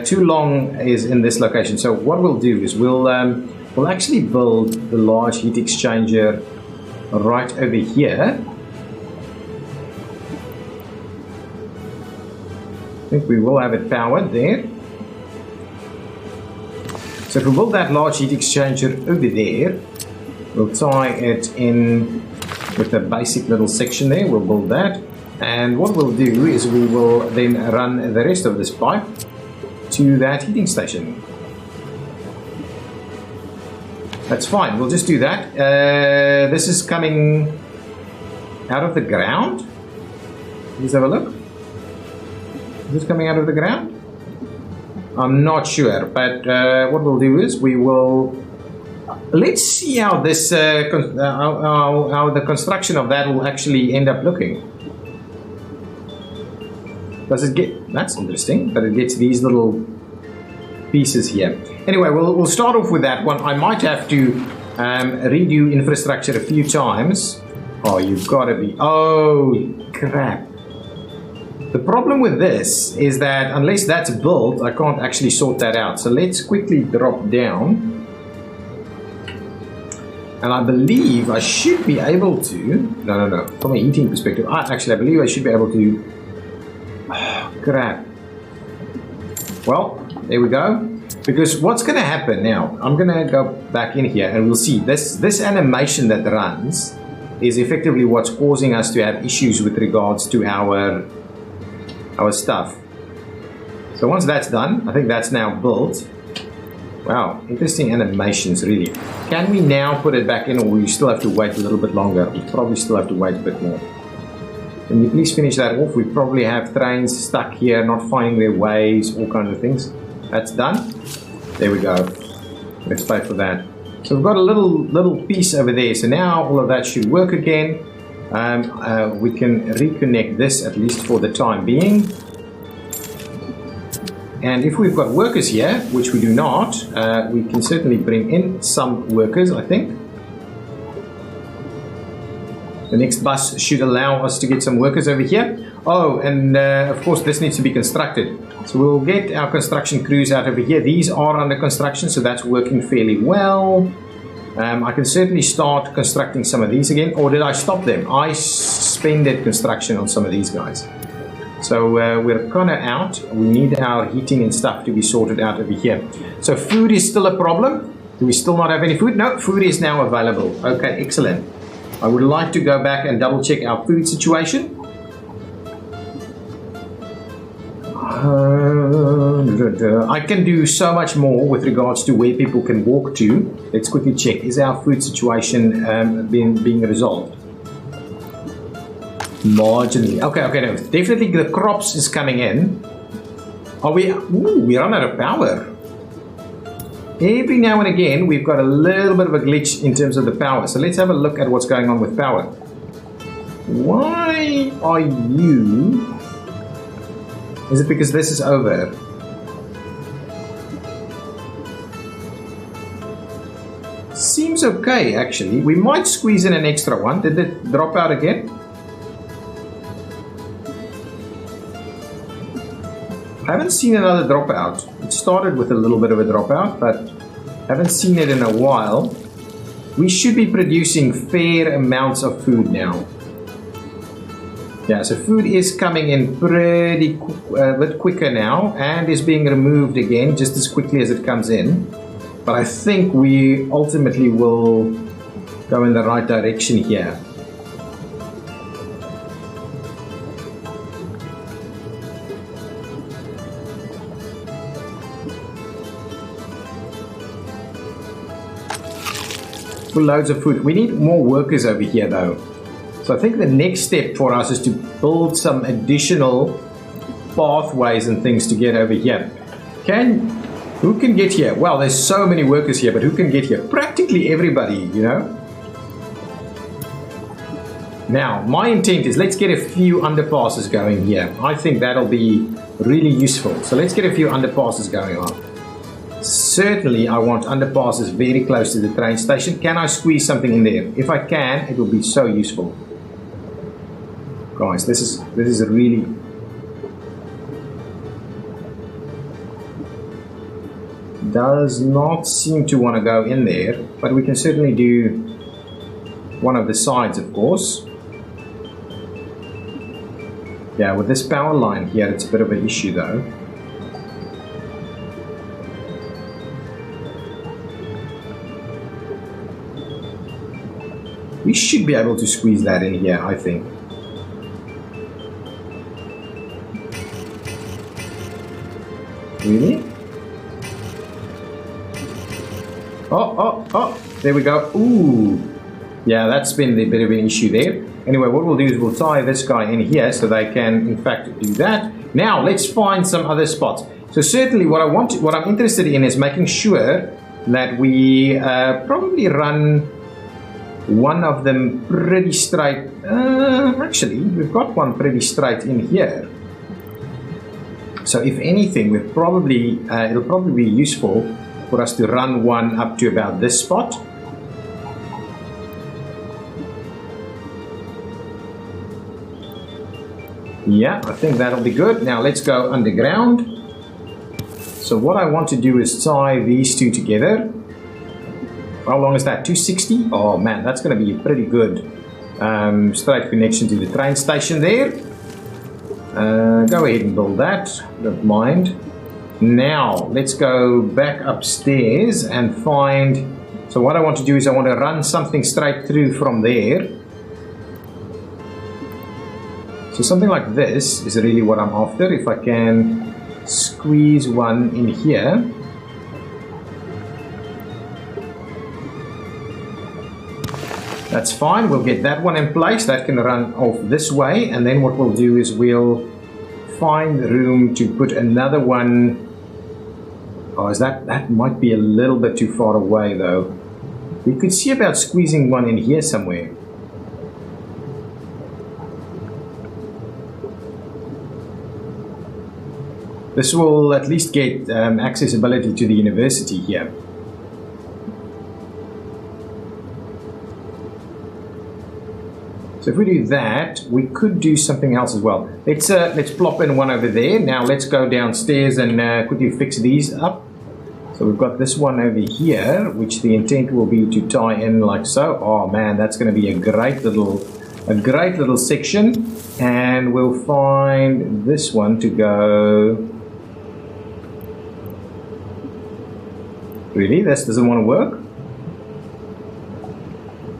too long is in this location. So what we'll do is we'll actually build the large heat exchanger right over here. I think we will have it powered there. So if we build that large heat exchanger over there, we'll tie it in with a basic little section there. We'll build that. And what we'll do is we will then run the rest of this pipe to that heating station. That's fine, we'll just do that. This is coming out of the ground. Let's have a look. Is this coming out of the ground? I'm not sure, but what we'll do is we will... Let's see how this how the construction of that will actually end up looking. Does it get... That's interesting, that it gets these little pieces here. Anyway, we'll start off with that one. I might have to redo infrastructure a few times. Oh, you've got to be... Oh, crap. The problem with this is that unless that's built, I can't actually sort that out. So let's quickly drop down. And I believe I should be able to... No. From a heating perspective, I believe I should be able to... Oh, crap. Well, there we go. Because what's going to happen now, I'm going to go back in here and we'll see this animation that runs is effectively what's causing us to have issues with regards to our stuff. So once that's done, I think that's now built. Wow, interesting animations really. Can we now put it back in, or we still have to wait a little bit longer? We probably still have to wait a bit more. Can you please finish that off? We probably have trains stuck here, not finding their ways, all kinds of things. That's done. There we go. Let's pay for that. So we've got a little piece over there. So now all of that should work again. We can reconnect this at least for the time being. And if we've got workers here, which we do not, we can certainly bring in some workers, I think. The next bus should allow us to get some workers over here. Oh, and of course this needs to be constructed. So we'll get our construction crews out over here. These are under construction, so that's working fairly well. I can certainly start constructing some of these again. Or did I stop them? I suspended construction on some of these guys. So we're kind of out. We need our heating and stuff to be sorted out over here. So food is still a problem. Do we still not have any food? No, food is now available. Okay, excellent. I would like to go back and double check our food situation. I can do so much more with regards to where people can walk to. Let's quickly check. Is our food situation being resolved? Marginally. Okay, no. Definitely the crops is coming in. Are we? Ooh, we run out of power. Every now and again, we've got a little bit of a glitch in terms of the power. So let's have a look at what's going on with power. Why are you... Is it because this is over? Seems okay, actually. We might squeeze in an extra one. Did it drop out again? I haven't seen another dropout. It started with a little bit of a dropout, but haven't seen it in a while. We should be producing fair amounts of food now. Yeah, so food is coming in pretty a bit quicker now and is being removed again just as quickly as it comes in. But I think we ultimately will go in the right direction here. Loads of food. We need more workers over here though. So I think the next step for us is to build some additional pathways and things to get over here. Who can get here? Well, there's so many workers here, but who can get here? Practically everybody, you know. Now, my intent is let's get a few underpasses going here. I think that'll be really useful. So let's get a few underpasses going on. Certainly, I want underpasses very close to the train station. Can I squeeze something in there? If I can, it will be so useful. Guys, this is really... Does not seem to want to go in there, but we can certainly do one of the sides, of course. Yeah, with this power line here, it's a bit of an issue though. We should be able to squeeze that in here, I think. Really? Oh, there we go. Ooh. Yeah, that's been a bit of an issue there. Anyway, what we'll do is we'll tie this guy in here so they can, in fact, do that. Now, let's find some other spots. So certainly what I'm interested in is making sure that we probably run one of them pretty straight. Actually, we've got one pretty straight in here. So if anything, it'll probably be useful for us to run one up to about this spot. Yeah, I think that'll be good. Now let's go underground. So what I want to do is tie these two together. How long is that? 260? Oh man, that's going to be a pretty good straight connection to the train station there. Go ahead and build that, don't mind. Now, let's go back upstairs and find... So what I want to do is I want to run something straight through from there. So something like this is really what I'm after. If I can squeeze one in here. That's fine, we'll get that one in place. That can run off this way, and then what we'll do is we'll find room to put another one. Oh, that might be a little bit too far away though. We could see about squeezing one in here somewhere. This will at least get accessibility to the university here. So if we do that, we could do something else as well. Let's plop in one over there. Now let's go downstairs and quickly fix these up. So we've got this one over here, which the intent will be to tie in like so. Oh man, that's going to be a great little section. And we'll find this one to go. Really? This doesn't want to work?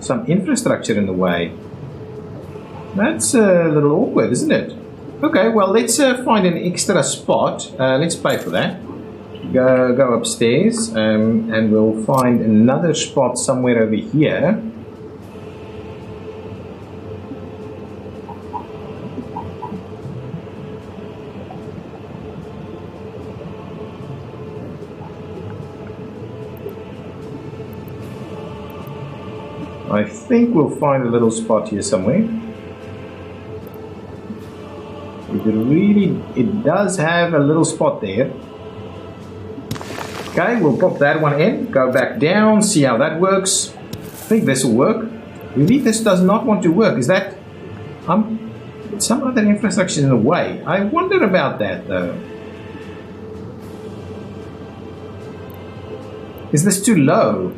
Some infrastructure in the way. That's a little awkward, isn't it? Okay, well, let's find an extra spot. Let's pay for that. Go upstairs, and we'll find another spot somewhere over here. I think we'll find a little spot here somewhere. It does have a little spot there. Okay, we'll pop that one in, go back down, see how that works. I think this will work. Really, this does not want to work. Is that some other infrastructure in the way? I wonder about that though. Is this too low?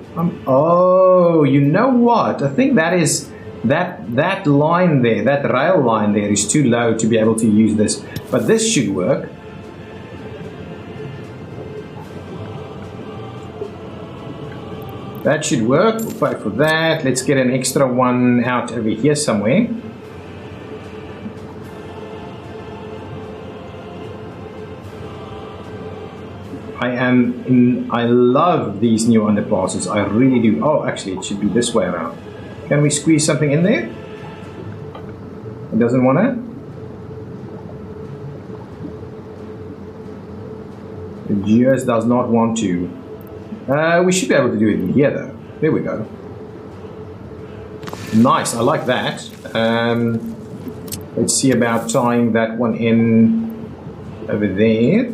Oh, you know what? I think that is that line there, that rail line there is too low to be able to use this. But this should work. That should work. We'll pay for that. Let's get an extra one out over here somewhere. I love these new underpasses. I really do. Oh, actually, it should be this way around. Can we squeeze something in there? It doesn't want to? It just does not want to. We should be able to do it in here though. There we go. Nice, I like that. Let's see about tying that one in over there.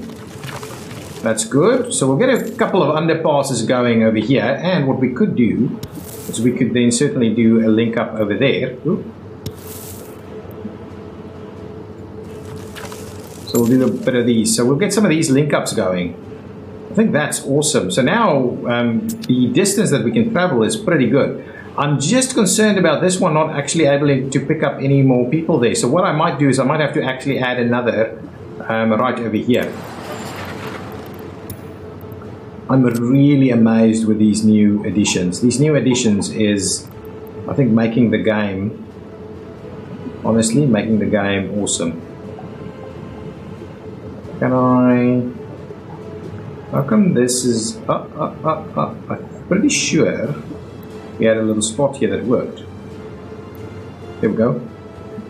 That's good. So we'll get a couple of underpasses going over here, and what we could do is we could then certainly do a link up over there. Ooh. So we'll do a bit of these. So we'll get some of these link ups going. I think that's awesome. So now the distance that we can travel is pretty good. I'm just concerned about this one not actually able to pick up any more people there. So what I might do is I might have to actually add another right over here. I'm really amazed with these new additions. These new additions is, I think, making the game, honestly, making the game awesome. Can I... How come this is... I'm pretty sure we had a little spot here that worked. There we go.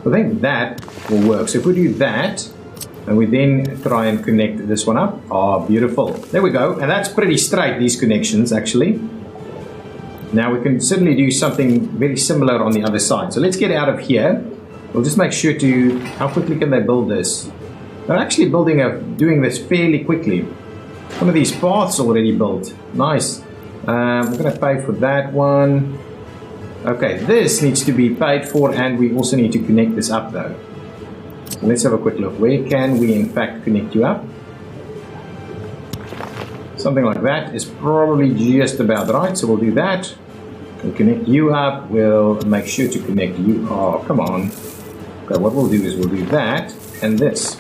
I think that will work. So if we do that, and we then try and connect this one up. Oh, beautiful. There we go. And that's pretty straight, these connections, actually. Now we can certainly do something very similar on the other side. So let's get out of here. We'll just make sure to... How quickly can they build this? They're actually doing this fairly quickly. Some of these paths already built. Nice. We're going to pay for that one. Okay, this needs to be paid for, and we also need to connect this up, though. So let's have a quick look. Where can we in fact connect you up? Something like that is probably just about right. So we'll do that. We'll connect you up. We'll make sure to connect you. Oh, come on. Okay, what we'll do is we'll do that and this.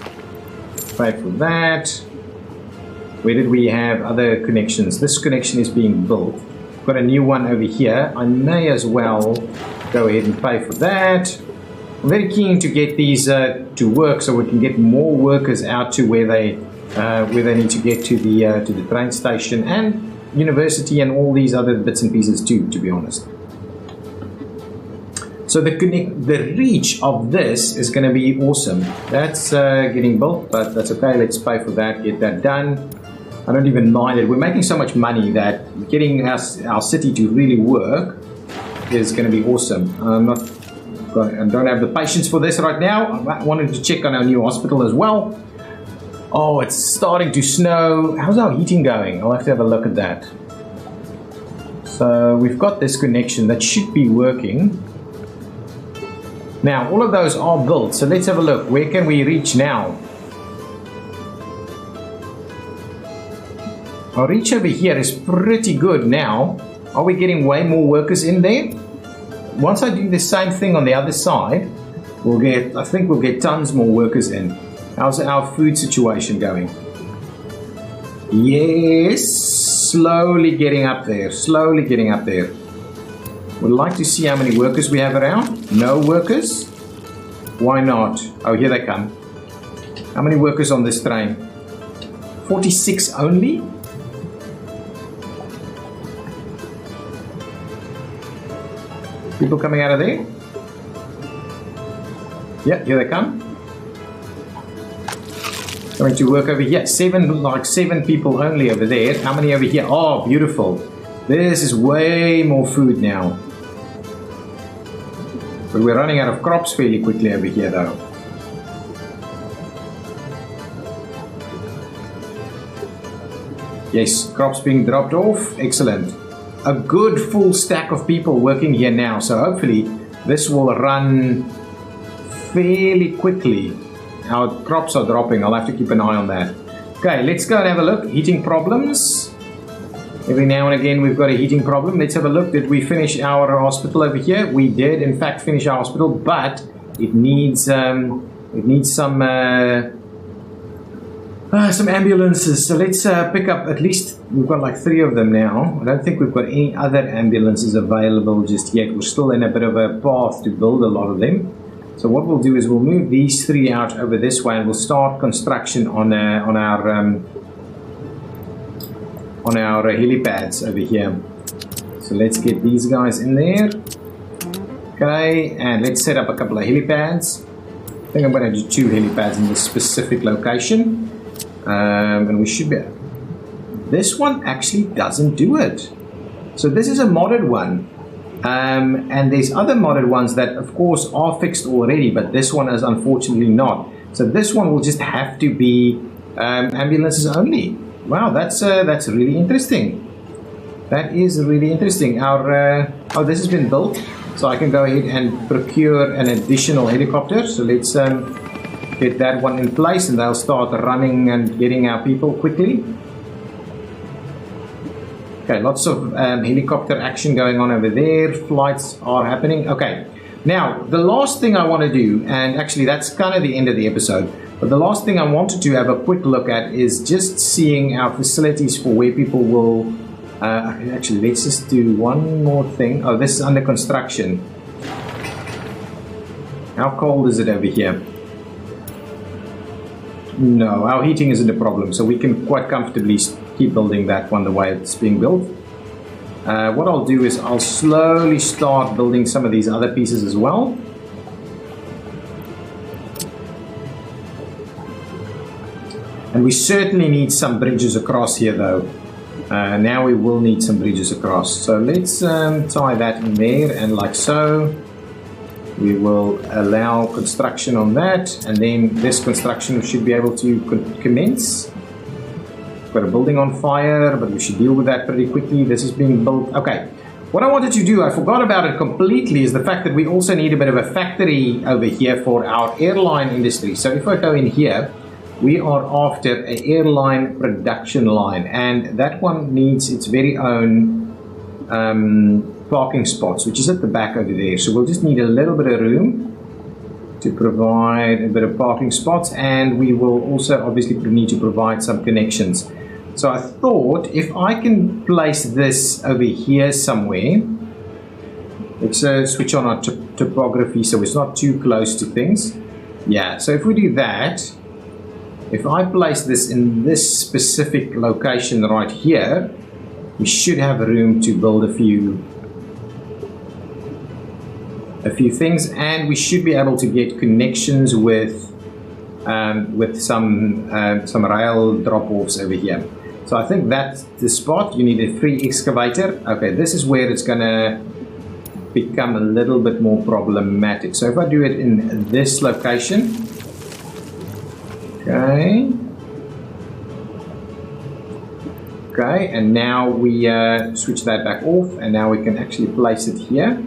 Pay for that. Where did we have other connections? This connection is being built. Got a new one over here. I may as well go ahead and pay for that. I'm very keen to get these to work so we can get more workers out to where they need to get to the train station and university and all these other bits and pieces too, to be honest. So the reach of this is going to be awesome. That's getting built, but that's okay. Let's pay for that, get that done. I don't even mind it. We're making so much money that getting our city to really work is going to be awesome. I don't have the patience for this right now. I wanted to check on our new hospital as well. Oh, it's starting to snow. How's our heating going? I'll have to have a look at that. So we've got this connection that should be working. Now, all of those are built, so let's have a look. Where can we reach now? Our reach over here is pretty good now. Are we getting way more workers in there? Once I do the same thing on the other side, I think we'll get tons more workers in. How's our food situation going? Yes, slowly getting up there, slowly getting up there. Would like to see how many workers we have around. No workers? Why not? Oh, here they come. How many workers on this train? 46 only? People coming out of there? Yeah, here they come. Going to work over here. Seven people only over there. How many over here? Oh, beautiful. This is way more food now. But we're running out of crops fairly quickly over here though. Yes, crops being dropped off. Excellent. A good full stack of people working here now. So hopefully this will run fairly quickly. Our crops are dropping. I'll have to keep an eye on that. Okay, let's go and have a look. Heating problems. Every now and again we've got a heating problem. Let's have a look. Did we finish our hospital over here? We did in fact finish our hospital, but it needs some ambulances. So let's pick up, at least we've got like 3 of them now. I don't think we've got any other ambulances available just yet. We're still in a bit of a path to build a lot of them. So what we'll do is we'll move these 3 out over this way and we'll start construction on our helipads over here. So let's get these guys in there. Okay, and let's set up a couple of helipads. I think I'm going to do 2 helipads in this specific location. And we should be... This one actually doesn't do it. So this is a modded one. And there's other modded ones that of course are fixed already, but this one is unfortunately not. So this one will just have to be ambulances only. Wow, that's really interesting. That is really interesting. Our this has been built, so I can go ahead and procure an additional helicopter. So let's get that one in place, and they'll start running and getting our people quickly. Okay, lots of helicopter action going on over there. Flights are happening. Okay, now the last thing I want to do, and actually that's kind of the end of the episode, but the last thing I wanted to have a quick look at is just seeing our facilities for where people will... actually, let's just do one more thing. Oh, this is under construction. How cold is it over here? No, our heating isn't a problem, so we can quite comfortably keep building that one the way it's being built. What I'll do is I'll slowly start building some of these other pieces as well. And we certainly need some bridges across here though. Now we will need some bridges across. So let's tie that in there, and like so. We will allow construction on that, and then this construction should be able to commence. Got a building on fire, but we should deal with that pretty quickly. This is being built. Okay, what I wanted to do, I forgot about it completely, is the fact that we also need a bit of a factory over here for our airline industry. So if I go in here, we are after an airline production line, and that one needs its very own parking spots, which is at the back over there. So we'll just need a little bit of room to provide a bit of parking spots, and we will also obviously need to provide some connections. So I thought if I can place this over here somewhere, let's switch on our topography so it's not too close to things. Yeah, so if we do that, if I place this in this specific location right here, we should have room to build a few things, and we should be able to get connections with some rail drop-offs over here. So I think that's the spot. You need a free excavator. Okay, this is where it's gonna become a little bit more problematic. So if I do it in this location, okay, Okay, and now we switch that back off, and now we can actually place it here.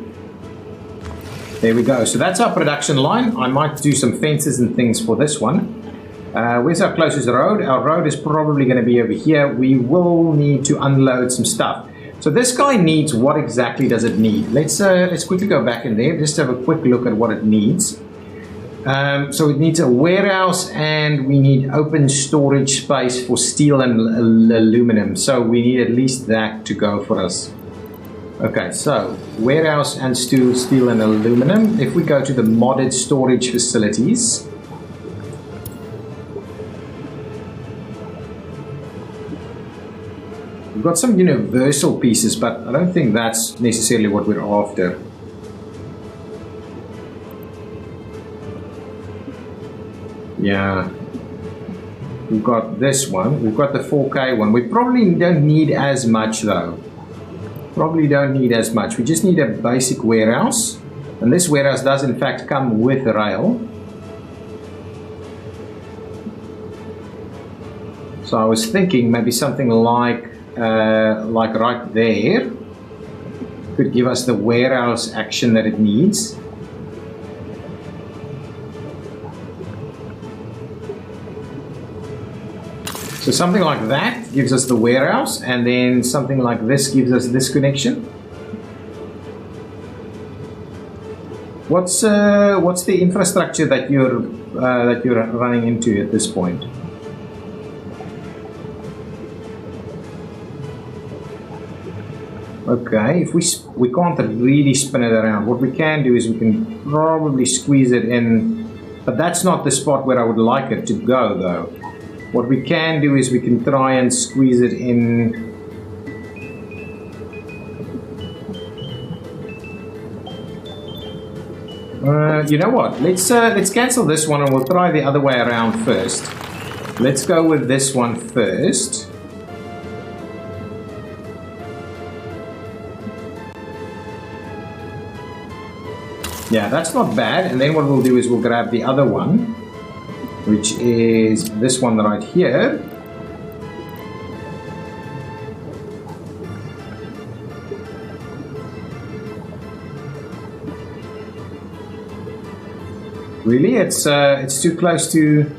There we go. So that's our production line. I might do some fences and things for this one. Where's our closest road? Our road is probably going to be over here. We will need to unload some stuff. So this guy needs, what exactly does it need? Let's quickly go back in there, just have a quick look at what it needs. So it needs a warehouse, and we need open storage space for steel and aluminum. So we need at least that to go for us. Okay, so warehouse and steel and aluminum. If we go to the modded storage facilities, we've got some universal pieces, but I don't think that's necessarily what we're after. Yeah, we've got this one, we've got the 4K one. We probably don't need as much though. Probably don't need as much. We just need a basic warehouse, and this warehouse does in fact come with a rail. So I was thinking maybe something like right there could give us the warehouse action that it needs. So something like that gives us the warehouse, and then something like this gives us this connection. What's the infrastructure that you're running into at this point? Okay, if we can't really spin it around. What we can do is we can probably squeeze it in, but that's not the spot where I would like it to go though. What we can do is we can try and squeeze it in. You know what? Let's cancel this one, and we'll try the other way around first. Let's go with this one first. Yeah, that's not bad. And then what we'll do is we'll grab the other one, which is this one right here. Really, it's too close to.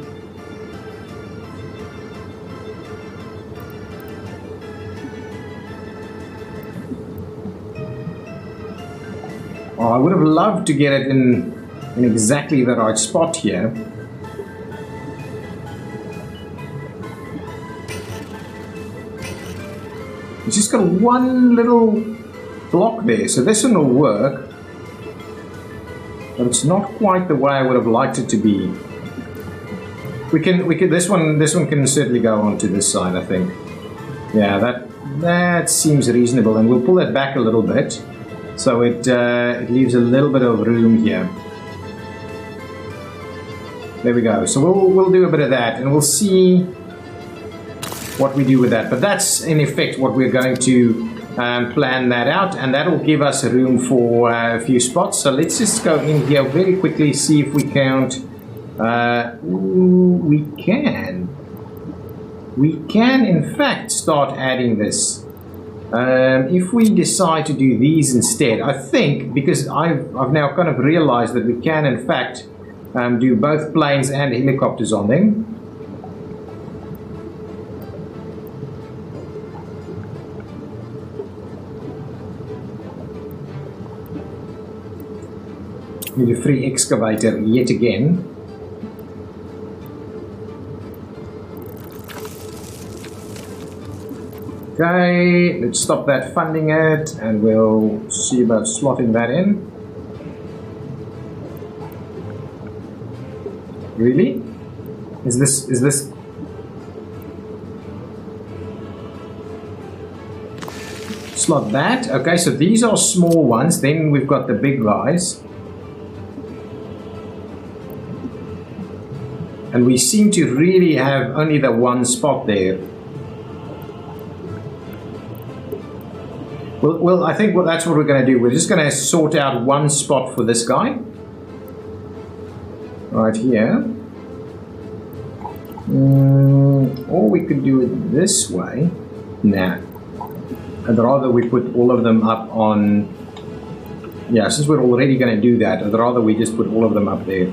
Oh, I would have loved to get it in exactly the right spot here. It's just got one little block there, so this one will work, but it's not quite the way I would have liked it to be. We can this one can certainly go onto this side, I think. Yeah, that seems reasonable, and we'll pull it back a little bit, so it leaves a little bit of room here. There we go. So we'll do a bit of that, and we'll see what we do with that. But that's in effect what we're going to plan that out, and that will give us room for a few spots. So let's just go in here very quickly, see if we count. We can in fact start adding this. If we decide to do these instead, I think, because I've now kind of realized that we can in fact do both planes and helicopters on them. Need a free excavator yet again. Okay, let's stop that funding it, and we'll see about slotting that in. Really? Is this slot that? Okay, so these are small ones, then we've got the big guys. And we seem to really have only the one spot there. Well, I think that's what we're going to do. We're just going to sort out one spot for this guy. Right here. Or we could do it this way. Nah. I'd rather we put all of them up on... Yeah, since we're already going to do that, I'd rather we just put all of them up there.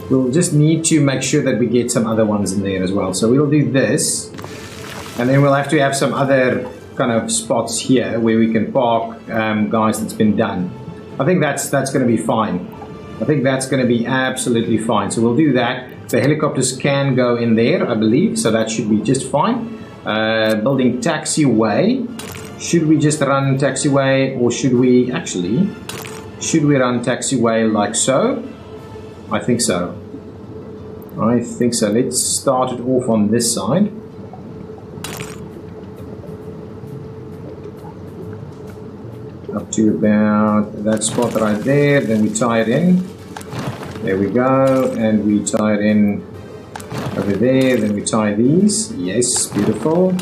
We'll just need to make sure that we get some other ones in there as well. So we'll do this, and then we'll have to have some other kind of spots here where we can park guys that's been done. I think that's going to be fine. I think that's going to be absolutely fine. So we'll do that. The helicopters can go in there, I believe, so that should be just fine. Building taxiway. Should we just run taxiway, or should we actually... Should we run taxiway like so? I think so. I think so. Let's start it off on this side. Up to about that spot right there. Then we tie it in. There we go. And we tie it in over there. Then we tie these. Yes, beautiful.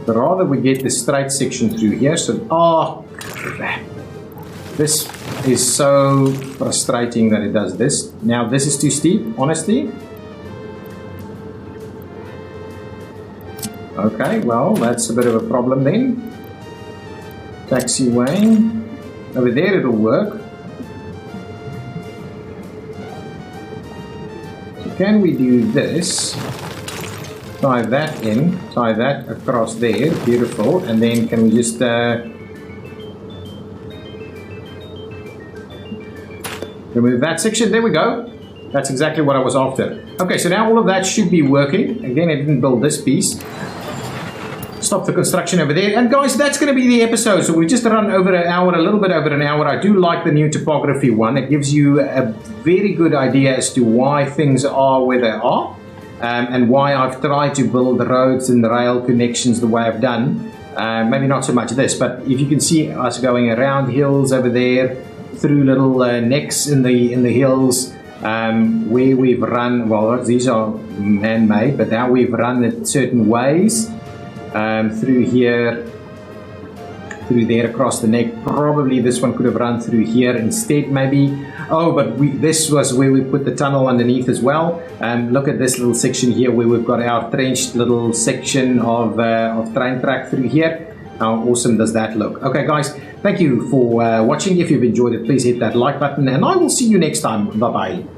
But rather we get the straight section through here. So, oh, crap. This is so frustrating that it does this. Now, this is too steep, honestly. Okay, well, that's a bit of a problem then. Taxiway. Over there it'll work. So can we do this? Tie that in, tie that across there, beautiful, and then can we just remove that section? There we go. That's exactly what I was after. Okay, so now all of that should be working. Again, I didn't build this piece. Stop the construction over there. And guys, that's going to be the episode. So we just run over an hour, a little bit over an hour. I do like the new topography one. It gives you a very good idea as to why things are where they are. And why I've tried to build roads and rail connections the way I've done. Maybe not so much this, but if you can see us going around hills over there, through little necks in the hills, where we've run, well, these are man-made, but now we've run it certain ways, through here, through there, across the neck. Probably this one could have run through here instead, maybe. Oh, but this was where we put the tunnel underneath as well. Look at this little section here where we've got our trenched little section of train track through here. How awesome does that look? Okay, guys, thank you for watching. If you've enjoyed it, please hit that like button, and I will see you next time. Bye-bye.